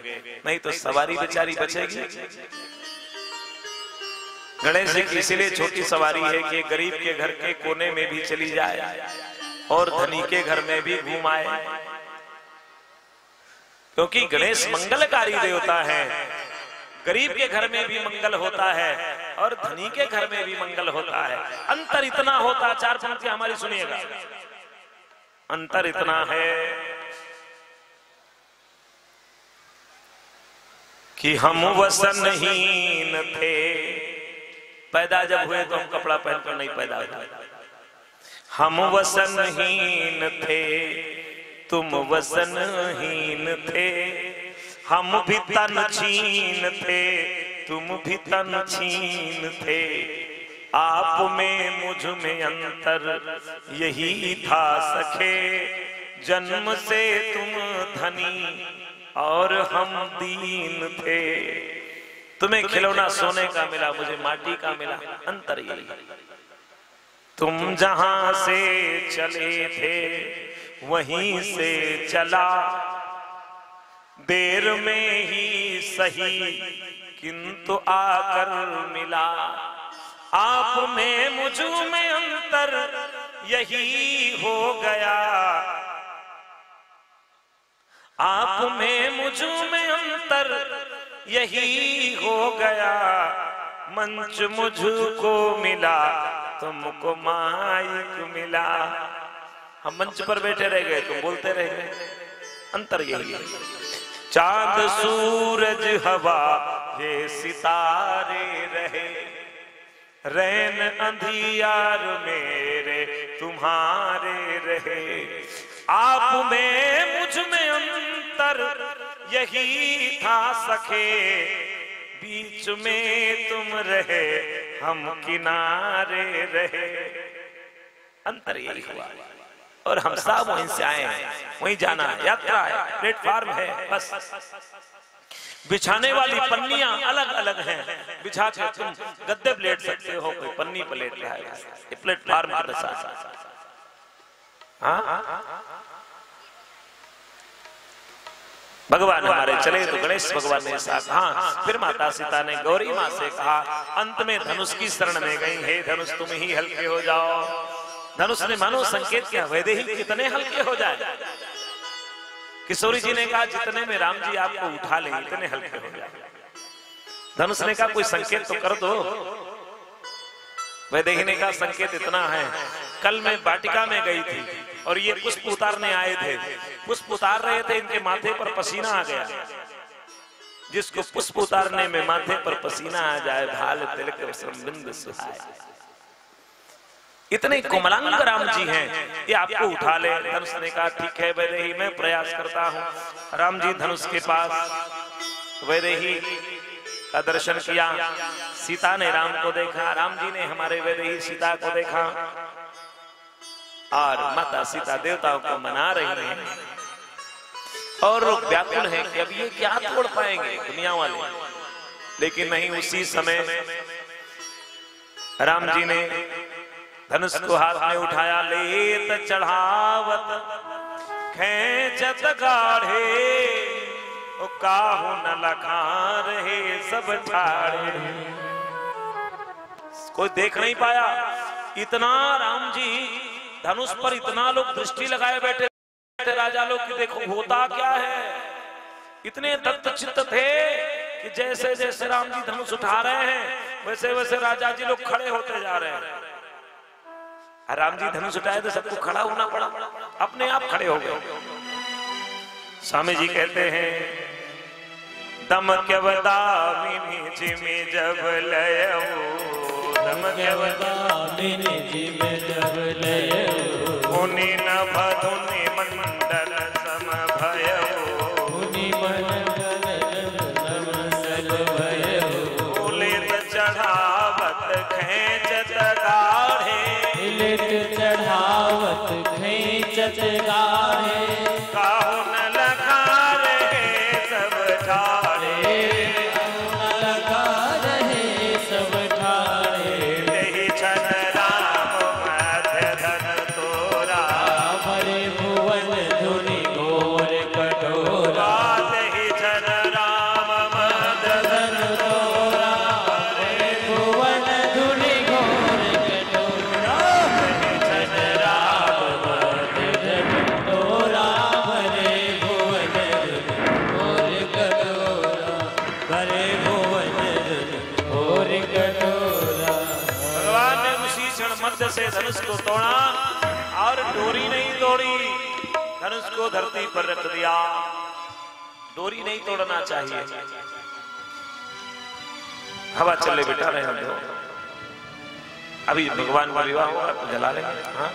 नहीं तो सवारी बेचारी बचेगी। गणेश जी की इसीलिए छोटी सवारी है कि गरीब के घर के कोने में भी चली जाए और धनी के घर में भी घूम आए, क्योंकि गणेश मंगलकारी देवता है। गरीब के घर में भी मंगल होता है और धनी के घर में भी मंगल होता है। अंतर इतना होता, चार पंक्तियां हमारी सुनिएगा। अंतर इतना है कि हम वसनहीन थे। पैदा जब हुए तो हम कपड़ा पहनकर नहीं पैदा हुए। हम वसनहीन थे, तुम वसनहीन थे। हम भी तन छीन थे, तुम भी तन छीन थे। आप में मुझ में अंतर यही था सखे। जन्म से तुम धनी और हम दीन थे। तुम्हें खिलौना सोने का मिला, मुझे माटी का मिला। अंतर यही। तुम जहां से चले थे वहीं से चला। देर में ही सही किंतु आकर मिला। आप में मुझ में अंतर यही हो गया। आप में मुझ में अंतर यही हो गया। मंच मुझको मिला, तुमको माइक मिला। हम मंच पर बैठे रह गए, तुम बोलते रह गए। अंतर यही है। चांद सूरज हवा ये सितारे रहे। रैन अंधियार मेरे तुम्हारे रहे। आप में मुझ में अंतर यही था सखे। बीच में तुम रहे, हम किनारे रहे। अंतर यही हुआ। और हम सब वहीं से आए हैं, वहीं जाना है। यात्रा है, प्लेटफार्म है। बस बिछाने वाली पन्नियां अलग अलग हैं। बिछा के तुम गद्दे पे लेट सकते हो, कोई पन्नी पे लेट रहा है। ये प्लेटफार्म की दशा है। भगवान हमारे चले तो गणेश भगवान ने ऐसा कहा। फिर माता सीता ने गौरी माँ से कहा, अंत में धनुष की शरण में गई। हे धनुष तुम ही हल्के हो जाओ। धनुष ने मानो संकेत किया, वैदेही कितने हल्के हो जाए। किशोरी जी ने कहा जितने में राम जी आपको उठा ले इतने हल्के हो जाए। धनुष ने कहा कोई संकेत तो कर दो। वैदेही ने कहा संकेत इतना है, कल मैं वाटिका में गई थी और ये पुष्प उतारने आए थे। पुष्प उतार रहे थे, इनके माथे पर पसीना आ गया। जिसको पुष्प उतारने में माथे पर पसीना आ जाए, भाल तिलक बिंद सुहाए। इतने कोमलांग राम जी हैं, ये आपको उठा ले। धनुष ने कहा ठीक है वैदेही, मैं प्रयास करता हूँ। राम जी धनुष के पास, वैदेही का दर्शन किया। सीता ने राम को देखा, राम जी ने हमारे वैदेही सीता को देखा। और माता सीता देवताओं को मना रही हैं और व्याकुल हैं कि अब ये क्या तोड़ पाएंगे दुनिया वाले। लेकिन नहीं, उसी समय राम जी ने धनुष को हाथ में उठाया। लेत चढ़ावत खेचत गाढ़े, ओ काहू न लखा रहे सब ठाड़े। कोई देख नहीं पाया। इतना राम जी धनुष पर इतना लोग दृष्टि लगाए बैठे राजा लोग कि देखो होता क्या है। इतने दत्त चित्त थे कि जैसे जैसे राम जी धनुष उठा रहे हैं वैसे वैसे राजा जी लोग खड़े होते जा रहे हैं। राम जी धनुष उठाए तो सबको खड़ा होना पड़ा, अपने आप खड़े हो गए। स्वामी जी कहते हैं दमक्यवदामिनी जिमि जब लयऊ। दमक्यवदामिनी जिमि जब लयऊ। मुनि नभ धुनि मंडल सम भयऊ। मुनि मंडल सम भयऊ। लेत चढ़ावत खेचत गाढ़े, मध्य से धनुष को तोड़ा और डोरी नहीं तोड़ी, धनुष को धरती पर रख दिया। डोरी नहीं तोड़ना चाहिए। हवा चले बेटा रहे हम लोग, अभी भगवान का विवाह होगा तो जला लेंगे। हाँ?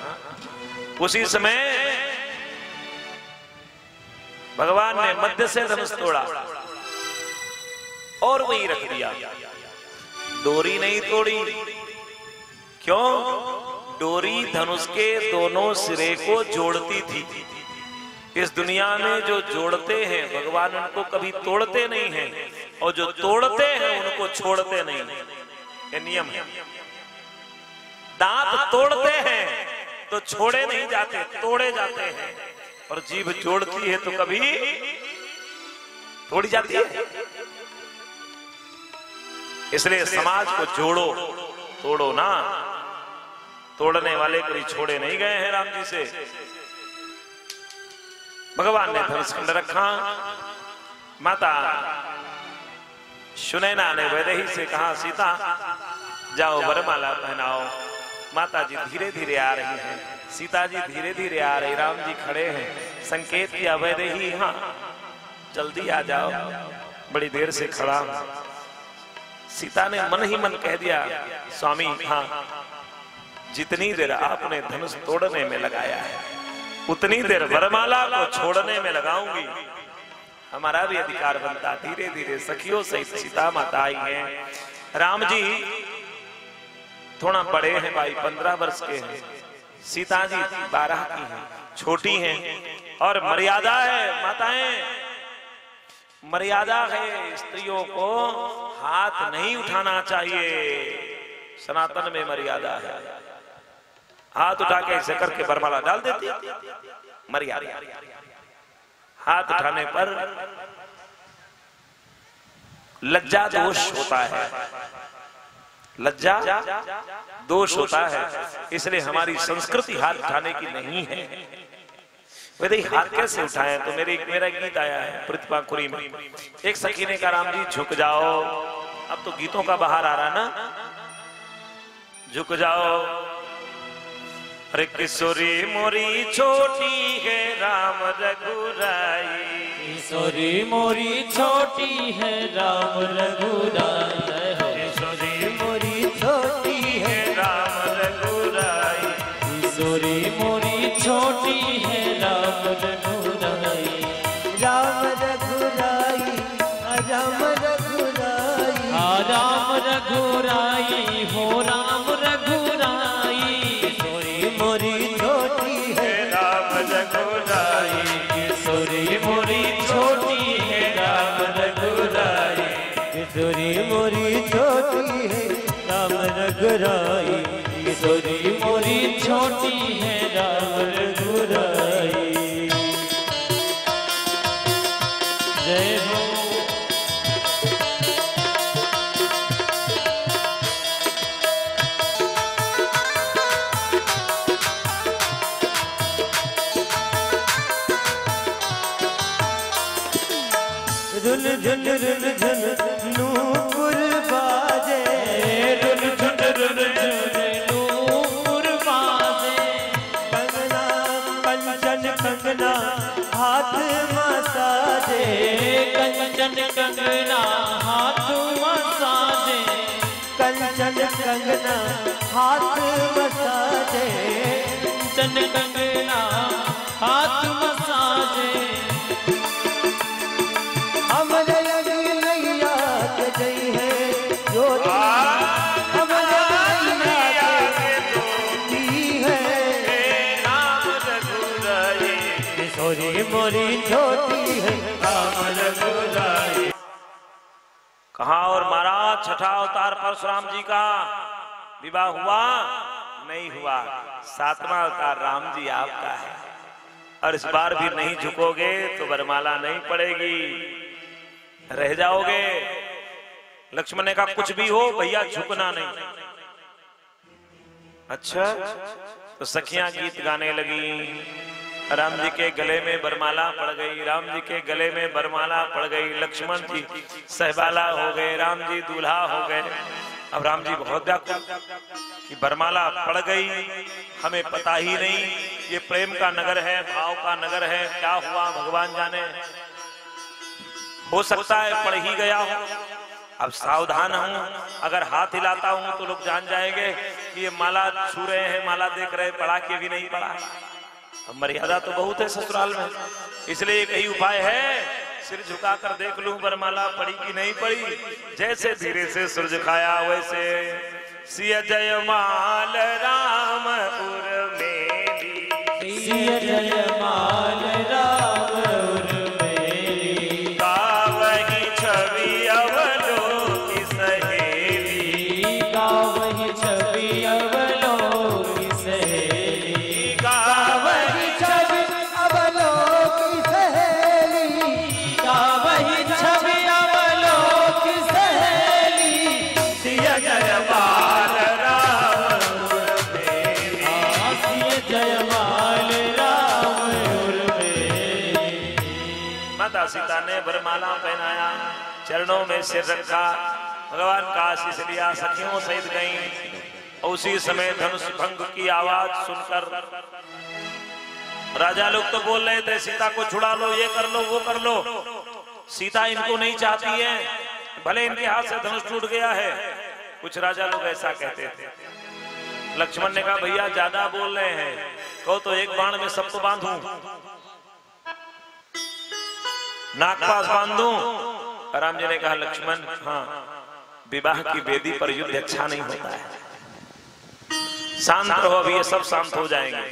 उसी समय भगवान ने मध्य से धनुष तोड़ा और वहीं रख दिया, डोरी नहीं तोड़ी। क्यों? डोरी धनुष के दोनों सिरे को जोड़ती थी। इस दुनिया में जो जोड़ते हैं भगवान उनको कभी तोड़ते नहीं हैं, और जो तोड़ते हैं उनको छोड़ते नहीं। ये नियम है। दांत तोड़ते हैं तो छोड़े नहीं जाते, तोड़े जाते हैं, और जीभ जोड़ती है तो कभी तोड़ी जाती है। इसलिए समाज को जोड़ो, तोड़ो ना। तोड़ने वाले कभी छोड़े नहीं गए हैं राम जी से। भगवान ने धनुष खंड रखा। माता सुनैना ने वैदेही से कहा, सीता जाओ वरमाला पहनाओ। माता जी धीरे धीरे आ रही हैं, सीता जी धीरे धीरे आ रही, राम जी खड़े हैं। संकेत किया वैदेही, हाँ जल्दी आ जाओ, बड़ी देर से खड़ा हूं। सीता ने मन ही मन कह दिया, स्वामी हाँ, जितनी देर आपने धनुष तोड़ने में लगाया है उतनी देर वरमाला को छोड़ने में लगाऊंगी। हमारा भी अधिकार बनता। धीरे धीरे सखियों सहित सीता माता आई हैं। राम जी थोड़ा बड़े हैं भाई, 15 वर्ष के हैं। सीता जी 12 की हैं, छोटी हैं। और मर्यादा है माताएं, मर्यादा है, स्त्रियों को हाथ नहीं उठाना चाहिए। सनातन में मर्यादा है। हाथ उठा के ऐसे करके वरमाला डाल देती, मर्यादा। हाथ उठाने पर लज्जा दोष होता है, लज्जा दोष होता है। इसलिए हमारी संस्कृति हाथ उठाने की नहीं है। वैसे हाथ कैसे उठाएं? तो मेरा गीत आया है प्रतिपाखुरी में। एक सखी ने कहा, राम जी झुक जाओ। अब तो गीतों का बाहर आ रहा ना, झुक जाओ। अरे किशोरी मोरी छोटी है राम रघुराई, किशोरी मोरी छोटी है राम रघुराई, किशोरी मोरी छोटी है राम रघुराई, किशोरी मोरी छोटी है राम रघुराई, राम रघुराई, राम रघुराई, राम रघुराई हो राम रघुराई, किशोरी मोरी छोटी है राम रघुराई, किशोरी मोरी छोटी है राम रघुराई, किशोरी मोरी छोटी है राम रघुराई, किशोरी मोरी छोटी है राम रघुराई। जय हो। रुन झुन रुन झुन नूपुर बाजे, रुन झुन रुन झुन नूपुर बाजे, कंगना कंचन कंगना हाथ मसाजे, कंचन कंगना हाथ मसाजे, कंचन कंगना हाथ मसाजे, कंचन कंगना हाथ मसाजे, हमरे लगी नैया के जई है ज्योति, हमरे लगी नैया के ज्योति है राम रघुराई, किशोरी मोरी छोटी है राम रघुराई। कहा और महाराज छठा अवतार परशुराम जी का विवाह हुआ नहीं हुआ, 7वां अवतार राम जी आपका है। और इस बार भी नहीं झुकोगे तो वरमाला नहीं पड़ेगी, रह जाओगे। लक्ष्मण ने कहा कुछ भी हो भैया झुकना नहीं। अच्छा, तो सखियां गीत गाने लगी। राम जी के गले में बरमाला पड़ गई, राम जी के गले में बरमाला पड़ गई। लक्ष्मण जी सहबाला हो गए, राम जी दूल्हा हो गए। अब राम जी बहुत व्याकुल कि कि वरमाला पड़ गई, हमें पता ही नहीं। ये प्रेम का नगर है, भाव का नगर है, क्या हुआ भगवान जाने। हो सकता है पढ़ ही गया हूं। अब सावधान हूं, अगर हाथ हिलाता हूं तो लोग जान जाएंगे कि ये माला छू रहे हैं, माला देख रहे, पढ़ा के भी नहीं पढ़ा। अब मर्यादा तो बहुत है ससुराल में, इसलिए एक ही उपाय है, सिर झुकाकर देख लूं वरमाला पड़ी कि नहीं पड़ी। जैसे धीरे से सिर झुकाया वैसे सिय जयमाल राम उर्मेली, सिय जयमाल राम उर्मेली, गावहि छवि अवलोकि सहेली, गावहि छवि अवलोकि सहेली, गावहि छवि अवलोकि सहेली, गावहि छवि अवलोकि सहेली, सिय जयमाल राम उर्मेली, सिय जयमाल राम उर्मेली। माता सीता ने वरमाला पहनाया, चरणों में सिर रखा, भगवान का आशीष लिया, सखियों सहित गईं। उसी समय धनुष भंग की आवाज सुनकर राजा लोग तो बोल रहे थे सीता को छुड़ा लो, ये कर लो, वो कर लो। सीता इनको नहीं चाहती है, भले इनके हाथ से धनुष टूट गया है। कुछ राजा लोग ऐसा कहते थे। लक्ष्मण ने कहा भैया ज्यादा बोल रहे हैं, कहो तो एक बाण में सबको बांधूं, नाक पास बांधूं। राम जी ने कहा लक्ष्मण हाँ, विवाह की वेदी पर युद्ध अच्छा नहीं होता है, शांत रहो, अभी ये सब शांत हो जाएंगे।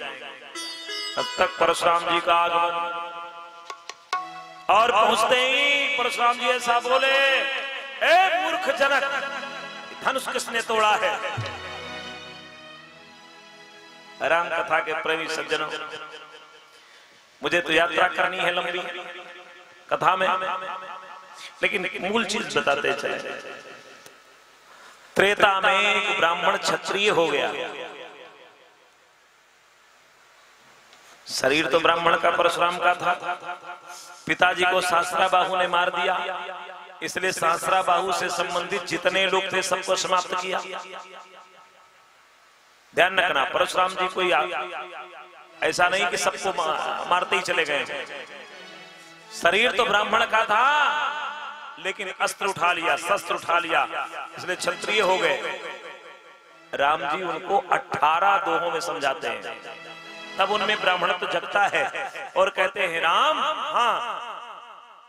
तब तक परशुराम जी का आगमन, और पहुंचते ही परशुराम जी ऐसा बोले, ए मूर्ख जनक, धनुष किसने तोड़ा है? राम कथा के प्रेमी सज्जनों, मुझे तो यात्रा करनी है लंबी कथा में, लेकिन मूल चीज बताते चले। त्रेता में एक ब्राह्मण क्षत्रिय हो गया। शरीर तो ब्राह्मण का परशुराम का था, पिताजी को सहस्राबाहु ने मार दिया, इसलिए सहस्राबाहु से संबंधित जितने लोग थे सबको समाप्त किया। ध्यान रखना, परशुराम जी कोई ऐसा नहीं कि सबको मारते ही चले गए। शरीर तो ब्राह्मण का था, लेकिन अस्त्र उठा लिया, शस्त्र उठा लिया, इसलिए क्षत्रिय हो गए। राम जी उनको 18 दोहों में समझाते हैं, तब उनमें ब्राह्मण तो जगता है और कहते हैं राम हाँ,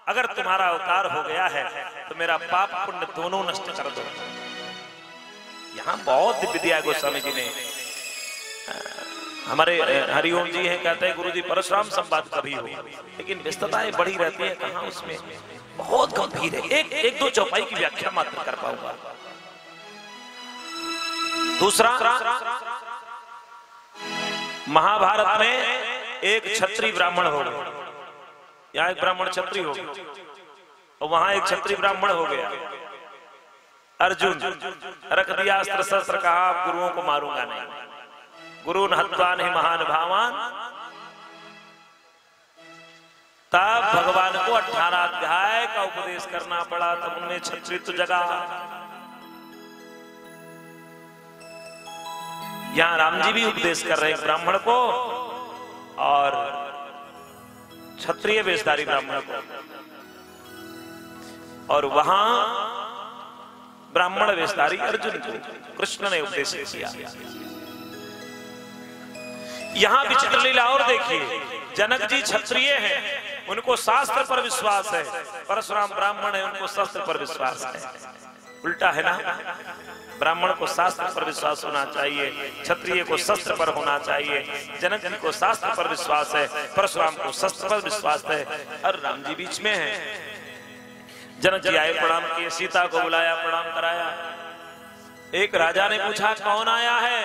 अगर तुम्हारा अवतार हो गया है तो मेरा पाप पुण्य दोनों नष्ट कर दो। यहाँ बहुत विद्या गोस्वामी जी ने, हमारे हरिओम जी हैं, कहते हैं गुरुजी परशुराम संवाद कभी हो, लेकिन व्यस्तताएं बड़ी रहती है, कहाँ उसमें बहुत गंभीर है, एक दो चौपाई की व्याख्या मात्र कर पाऊंगा। दूसरा, महाभारत में एक क्षत्रिय ब्राह्मण हो गया, यहाँ एक ब्राह्मण क्षत्रिय हो गया और वहां एक क्षत्रिय ब्राह्मण हो गया। अर्जुन रख दिया अस्त्र शस्त्र, कहा गुरुओं को मारूंगा नहीं, गुरु हत्वा नहीं महान भावान। तब भगवान को 18 अध्याय का उपदेश करना पड़ा, तब उनमें क्षत्रित्व जगा। यहां राम जी भी उपदेश कर रहे हैं ब्राह्मण को और क्षत्रिय वेशधारी ब्राह्मण को, और वहां ब्राह्मण वेशधारी अर्जुन को कृष्ण ने उपदेश किया। यहां विचित्र लीला और देखिए, जनक जी क्षत्रिय हैं, उनको शास्त्र पर विश्वास है, परशुराम ब्राह्मण है, उनको शस्त्र पर विश्वास है। उल्टा है ना, ब्राह्मण को शास्त्र पर विश्वास होना चाहिए, क्षत्रिय को शस्त्र पर होना चाहिए। जनक जी को शास्त्र पर विश्वास है, परशुराम को शस्त्र पर विश्वास है, और राम जी बीच में है। जनक जी आए, प्रणाम किए, सीता को बुलाया, प्रणाम कराया। एक राजा ने पूछा कौन आया है?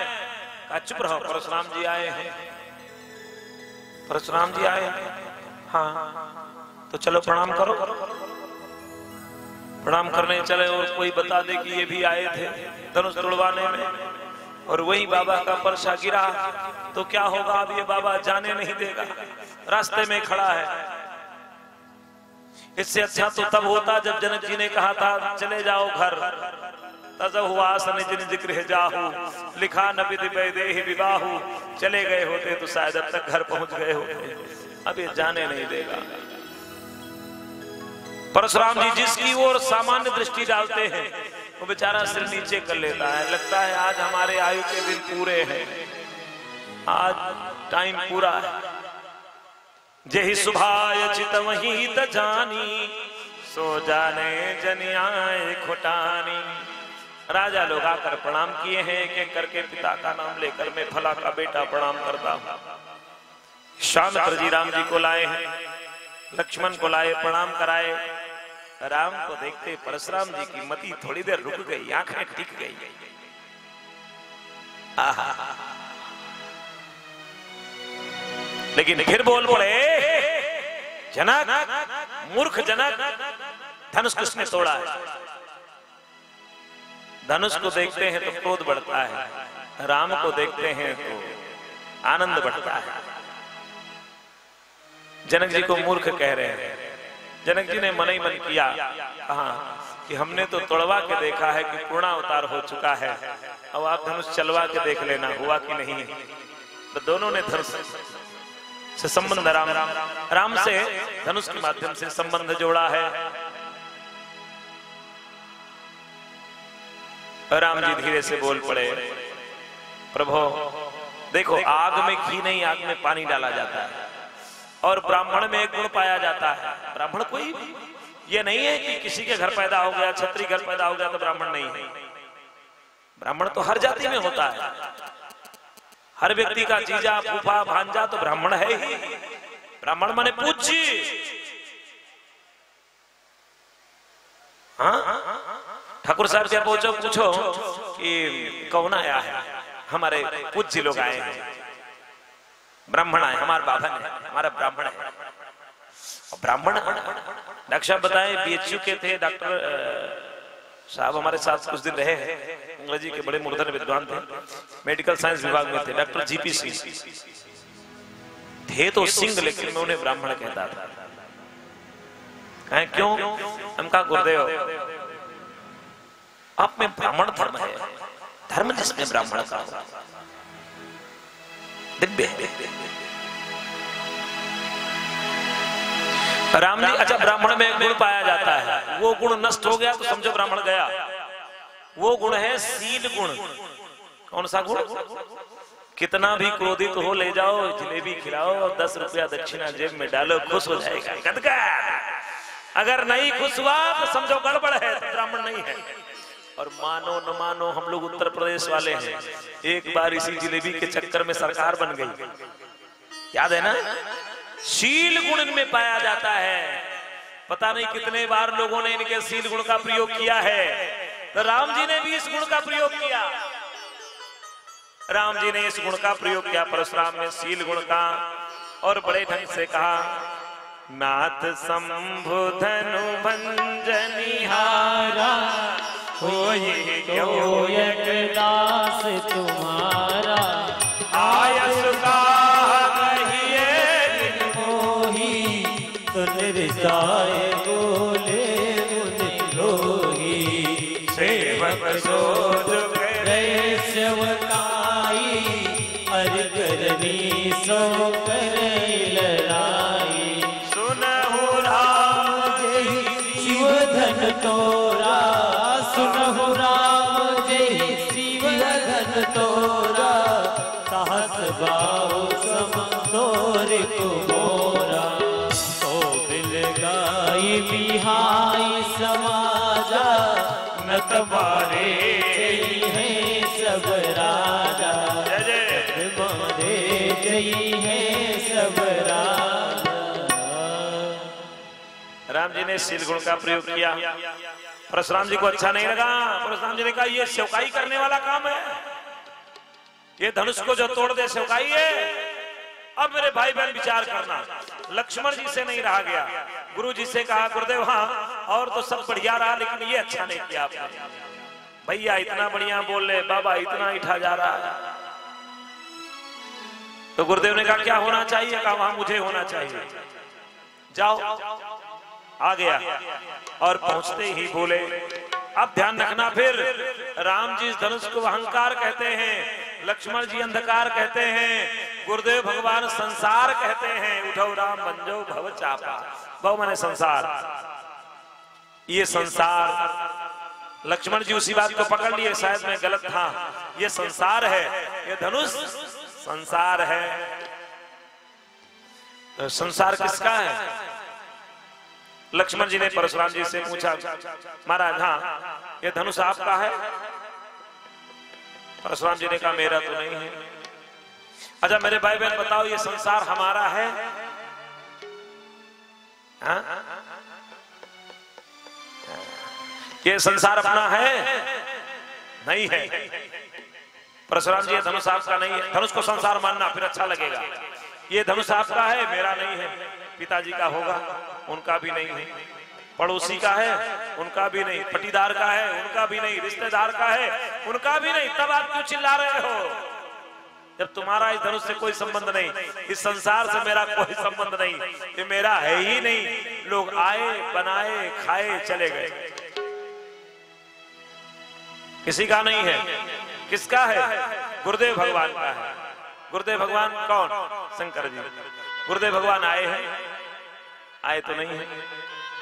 कहा चुप रहो, परशुराम जी आए हैं। परशुराम जी आए हैं? हाँ, तो चलो प्रणाम करो। प्रणाम करने चले और कोई बता दे कि ये भी आए थे धनुष तोड़वाने में, और वही बाबा का परछा गिरा तो क्या होगा? अब ये बाबा जाने नहीं देगा, रास्ते में खड़ा है। इससे अच्छा तो तब होता जब जनक जी ने कहा था चले जाओ घर, तजहुआस निज निज गृह जाहू, लिखा न विधि वैदेही विवाहू। चले गए होते तो शायद अब तक घर पहुंच गए होते, अब ये जाने नहीं देगा। परशुराम जी जिसकी ओर सामान्य दृष्टि डालते हैं वो बेचारा सिर नीचे कर लेता है, लगता है आज हमारे आयु के दिन पूरे हैं, आज टाइम पूरा है। जेहि सुभाय चित वही त जानी, सो जाने जनियाए खोटानी। राजा लोग आकर प्रणाम किए हैं, एक एक करके पिता का नाम लेकर मैं फला का बेटा प्रणाम करता हूं। श्यामत्र जी राम जी को लाए हैं, लक्ष्मण को लाए, प्रणाम कराए। राम को देखते परशुराम जी की मति थोड़ी देर रुक गई, आंखें टिक गई। आहा, लेकिन फिर बोल पड़े, जनक, मूर्ख जनक, धनुष किसने तोड़ा है? धनुष को देखते हैं तो क्रोध बढ़ता है, राम को देखते हैं तो आनंद बढ़ता है। जनक जी को मूर्ख कह रहे हैं। जनक जी ने मन ही मन किया, कहा कि हमने तो तोड़वा के देखा है कि पूर्णा अवतार हो चुका है, अब आप धनुष चलवा के देख लेना हुआ कि नहीं। तो दोनों ने धनुष से संबंध राम से धनुष के माध्यम से संबंध जोड़ा है। राम जी धीरे से बोल पड़े, प्रभु देखो, आग में घी नहीं, आग में पानी डाला जाता है, और ब्राह्मण में एक गुण पाया जाता है। ब्राह्मण कोई ये नहीं है कि किसी के घर पैदा हो गया, क्षत्रिय घर पैदा हो गया तो ब्राह्मण नहीं है। ब्राह्मण तो हर जाति में होता है, हर व्यक्ति का जीजा फूफा भांजा तो ब्राह्मण है ही। ब्राह्मण माने पूज्य। हाँ, ठाकुर साहब क्या पूछो कि कौन आया है? हमारे पूज्य लोग आए हैं, ब्राह्मण आए, हमारे बाबा ने, हमारा ब्राह्मण है। ब्राह्मण डॉक्टर साहब बताए, बीएचयू के थे डॉक्टर साहब, हमारे साथ कुछ दिन रहे हैं, अंग्रेजी के बड़े मूर्धन्य विद्वान थे, मेडिकल साइंस विभाग में थे, डॉक्टर जीपी सिंह थे तो सिंह, लेकिन मैं उन्हें ब्राह्मण कहता था। क्यों? हम कहा गुरुदेव आप में ब्राह्मण धर्म है, धर्म जिसमें ब्राह्मण का हो, दिव्य है। राम जी, अच्छा ब्राह्मण में एक गुण पाया जाता है, वो गुण नष्ट हो गया तो समझो ब्राह्मण गया। वो गुण है शील गुण। कौन सा गुण? कितना भी क्रोधित हो ले जाओ, जलेबी खिलाओ और 10 रुपया दक्षिणा जेब में डालो, खुश हो जाएगा। गदगद। अगर नहीं खुश हुआ तो समझो गड़बड़ है, तो ब्राह्मण नहीं है। और मानो न मानो, हम लोग उत्तर प्रदेश वाले हैं, एक बार इसी जलेबी के चक्कर में सरकार बन गई, याद है ना? शील गुण इनमें पाया जाता है। पता नहीं कितने बार लोगों ने इनके शील गुण का प्रयोग किया है, तो राम जी ने भी इस गुण का प्रयोग किया। राम जी ने इस गुण का प्रयोग किया परशुराम में, शील गुण का, और बड़े ढंग से कहा, नाथ शंभु धनु भंजनिहारा, होए क्यों एक दास तुम्हारा, आयस का निर्जाए बोले मुनि लोही, सेवक सोच गए सेवकाई, हर करनी सो करे लड़ाई। सुनहु राम जय शिव धन तोरा, सुनहु राम जय शिव धन तोरा, साहस बाहु सम तोर को मोरा, बिहाई समाजा, न तुम्हारे है सब राजा, तुम्हारे जय है सब राजा। राम जी ने शील गुण का प्रयोग किया। परशुराम जी को अच्छा नहीं लगा। परशुराम जी ने कहा, ये सेवकाई करने वाला काम है, ये धनुष को जो तोड़ दे सेवकाई है। अब मेरे भाई बहन विचार करना, लक्ष्मण जी से नहीं रहा गया, गुरु जी से कहा, गुरुदेव हाँ और तो सब बढ़िया रहा, लेकिन ये अच्छा नहीं किया आपने। भैया इतना बढ़िया बोल रहे, बाबा इतना इठा जा रहा है। तो गुरुदेव ने कहा क्या होना चाहिए? कहा वहां मुझे होना चाहिए, जाओ। आ गया और पहुंचते ही बोले, अब ध्यान रखना, फिर राम जी इस धनुष को अहंकार कहते हैं, लक्ष्मण जी अंधकार कहते हैं, गुरुदेव भगवान संसार कहते हैं। उठो राम बंजो भव चापा, भव माने संसार, ये संसार। लक्ष्मण जी उसी बात को पकड़ लिए, शायद मैं गलत था, ये संसार है, ये धनुष संसार है। तो संसार किसका है? लक्ष्मण जी ने परशुराम जी से पूछा, महाराज हाँ ये धनुष आपका है? परशुराम जी ने कहा मेरा तो नहीं है। अच्छा मेरे भाई बहन बताओ, ये संसार हमारा है? हाँ? ये संसार अपना है? नहीं है। परशुराम जी ये धनुष आपका नहीं है। धनुष को संसार मानना फिर अच्छा लगेगा। ये धनुष आपका है, मेरा नहीं है। पिताजी का होगा, उनका भी नहीं है। पड़ोसी का है, उनका भी नहीं। पटीदार का है, उनका भी नहीं। रिश्तेदार का है, उनका भी नहीं। तब आप क्यों चिल्ला रहे हो? जब तुम्हारा इस धनुष से कोई संबंध नहीं, इस संसार से मेरा कोई संबंध नहीं, ये मेरा है ही नहीं। लोग आए, बनाए, खाए, चले गए, किसी का नहीं है। किसका है? गुरुदेव भगवान का है। गुरुदेव भगवान कौन? शंकर जी। गुरुदेव भगवान आए हैं? आए तो नहीं है।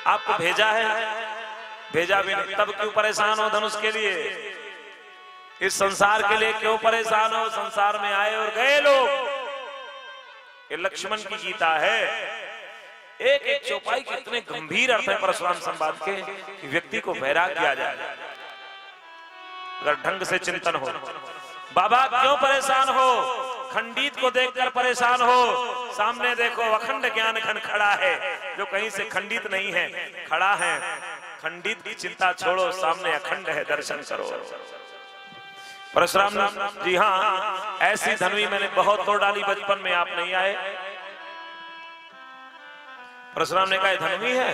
आपको भेजा है? भेजा भी नहीं। तब क्यों परेशान हो धनुष के लिए? इस संसार के लिए क्यों परेशान हो? संसार में आए और गए लोग। ये लक्ष्मण की गीता है। एक एक चौपाई के इतने गंभीर अर्थ है परशुराम संवाद के कि व्यक्ति को वैराग्य आ जाए अगर ढंग से चिंतन हो। बाबा क्यों परेशान हो? खंडित को देखकर परेशान हो। सामने देखो अखंड ज्ञान घन खड़ा है, जो कहीं से खंडित नहीं है, खड़ा है। खंडित की चिंता छोड़ो, सामने अखंड है, दर्शन करो। परशुराम जी हाँ, ऐसी धनवी मैंने बहुत तोड़ डाली बचपन में, आप नहीं आए। परशुराम ने कहा धनवी है,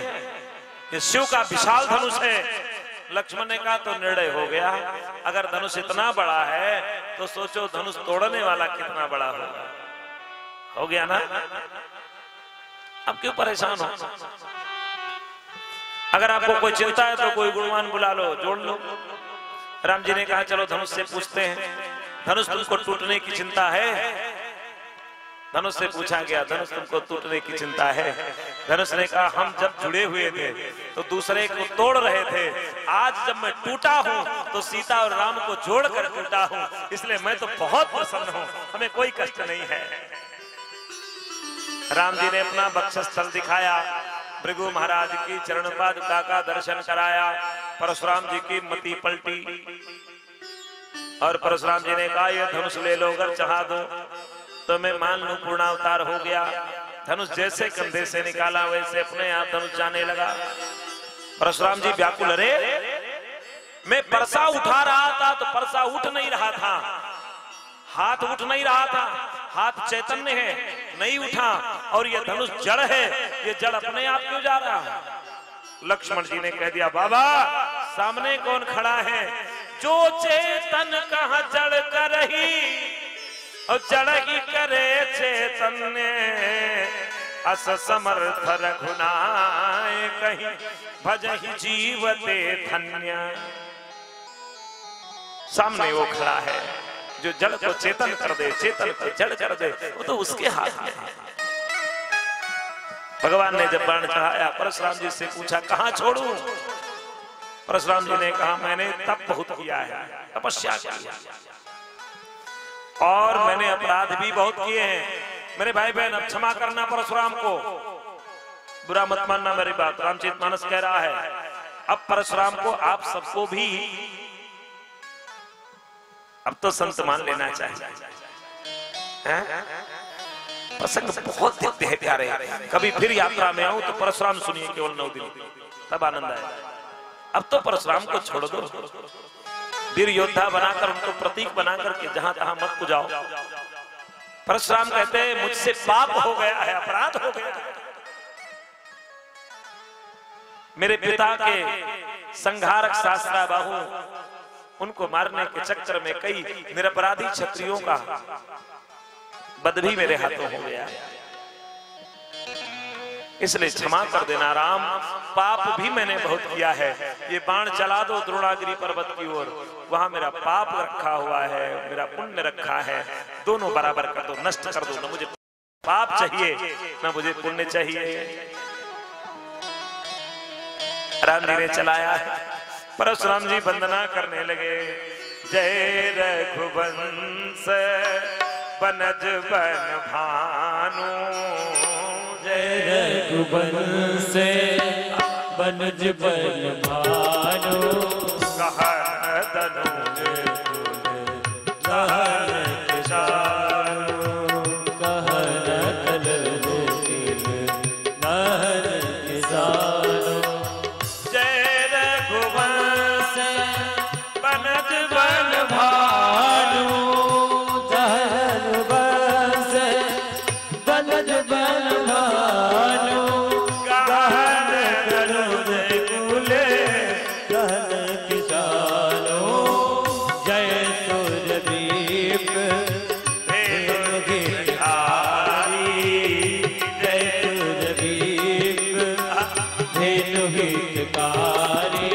ये शिव का विशाल धनुष है। लक्ष्मण ने कहा तो निर्णय हो गया, अगर धनुष इतना बड़ा है तो सोचो धनुष तोड़ने वाला कितना बड़ा होगा। हो गया ना? अब क्यों परेशान हो? अगर आपको कोई चिंता है तो कोई गुणवान बुला लो, जोड़ लो। राम जी ने कहा चलो धनुष से पूछते हैं, धनुष तुमको टूटने की चिंता है? धनुष से पूछा गया, धनुष तुमको टूटने की चिंता है? धनुष ने कहा हम जब जुड़े हुए थे तो दूसरे को तोड़ रहे थे, आज जब मैं टूटा हूं तो सीता और राम को जोड़कर टूटा हूं, इसलिए मैं तो बहुत प्रसन्न हूं, हमें कोई कष्ट नहीं है। राम जी ने अपना वक्षस्थल दिखाया, भृगु महाराज की चरण पादुका का दर्शन कराया, परशुराम जी की मति पलटी और परशुराम जी ने कहा ये धनुष ले लो, अगर चाहा दो तो मैं मान लूं पूर्णावतार हो गया। धनुष जैसे कंधे से निकाला वैसे अपने आप धनुष जाने लगा। परशुराम जी व्याकुल, अरे मैं परसा उठा रहा था तो परसा उठ नहीं रहा था, हाथ उठ नहीं रहा था, हाथ चैतन्य है नहीं उठा, और ये धनुष जड़ है, ये जड़ अपने आप क्यों जा रहा है? लक्ष्मण जी ने कह दिया बाबा सामने कौन खड़ा है? जो चेतन कहां जड़ कर रही और जड़ ही करे चेतन, अस समर्थ रघुनाय कहीं भजहि जीवते धन्य। सामने वो खड़ा है जो जड़ को चेतन कर दे, चेतन को जड़ कर दे, वो तो उसके हाथ में है। भगवान ने जब बाण चढ़ाया, परशुराम जी से पूछा कहां छोड़ूं? परशुराम जी ने कहा मैंने तप बहुत किया है, तपस्या की है और मैंने अपराध भी बहुत किए हैं। मेरे भाई बहन अब क्षमा करना परशुराम को, बुरा मत मानना मेरी बात, रामचरितमानस कह रहा है। अब परशुराम को आप सबको भी अब तो संत मान लेना चाहिए। प्रसंग बहुत दिखते हैं प्यारे, कभी फिर यात्रा में आऊं तो परशुराम सुनिए केवल 9 दिन, तब आनंद आए। अब तो परशुराम को छोड़ दो, वीर योद्धा बनाकर उनको प्रतीक बनाकर के जहां तहां मत पुजाओ। परशुराम कहते हैं मुझसे पाप हो गया है, अपराध हो गया है। मेरे पिता के संहारक शास्त्रा बाहु, उनको मारने के चक्कर में कई निरपराधी क्षत्रियों का वध भी मेरे हाथों हो गया है, इसलिए क्षमा कर देना राम, पाप भी मैंने बहुत किया है, ये बाण चला दो द्रोणागिरी पर्वत की ओर, वहां मेरा पाप रखा हुआ है, मेरा पुण्य रखा है, दोनों बराबर कर दो, नष्ट कर दो। न मुझे पाप चाहिए न मुझे पुण्य चाहिए। रामजी ने चलाया है, परशुराम जी वंदना करने लगे। जय रघुवंश बनज बन भानु, जय रघुवंश बनज बन भानु, कहन तनुज कहन किशानु, कहन तनुज कहन किशानु। जय रघुवंश बनज बन भानु, रघुवंश बनज बन भानु, कहन तनुज कुले कहन किशानु। जय सुरदीप भेद गिरधारी, जय सुरदीप धेनु हितकारी,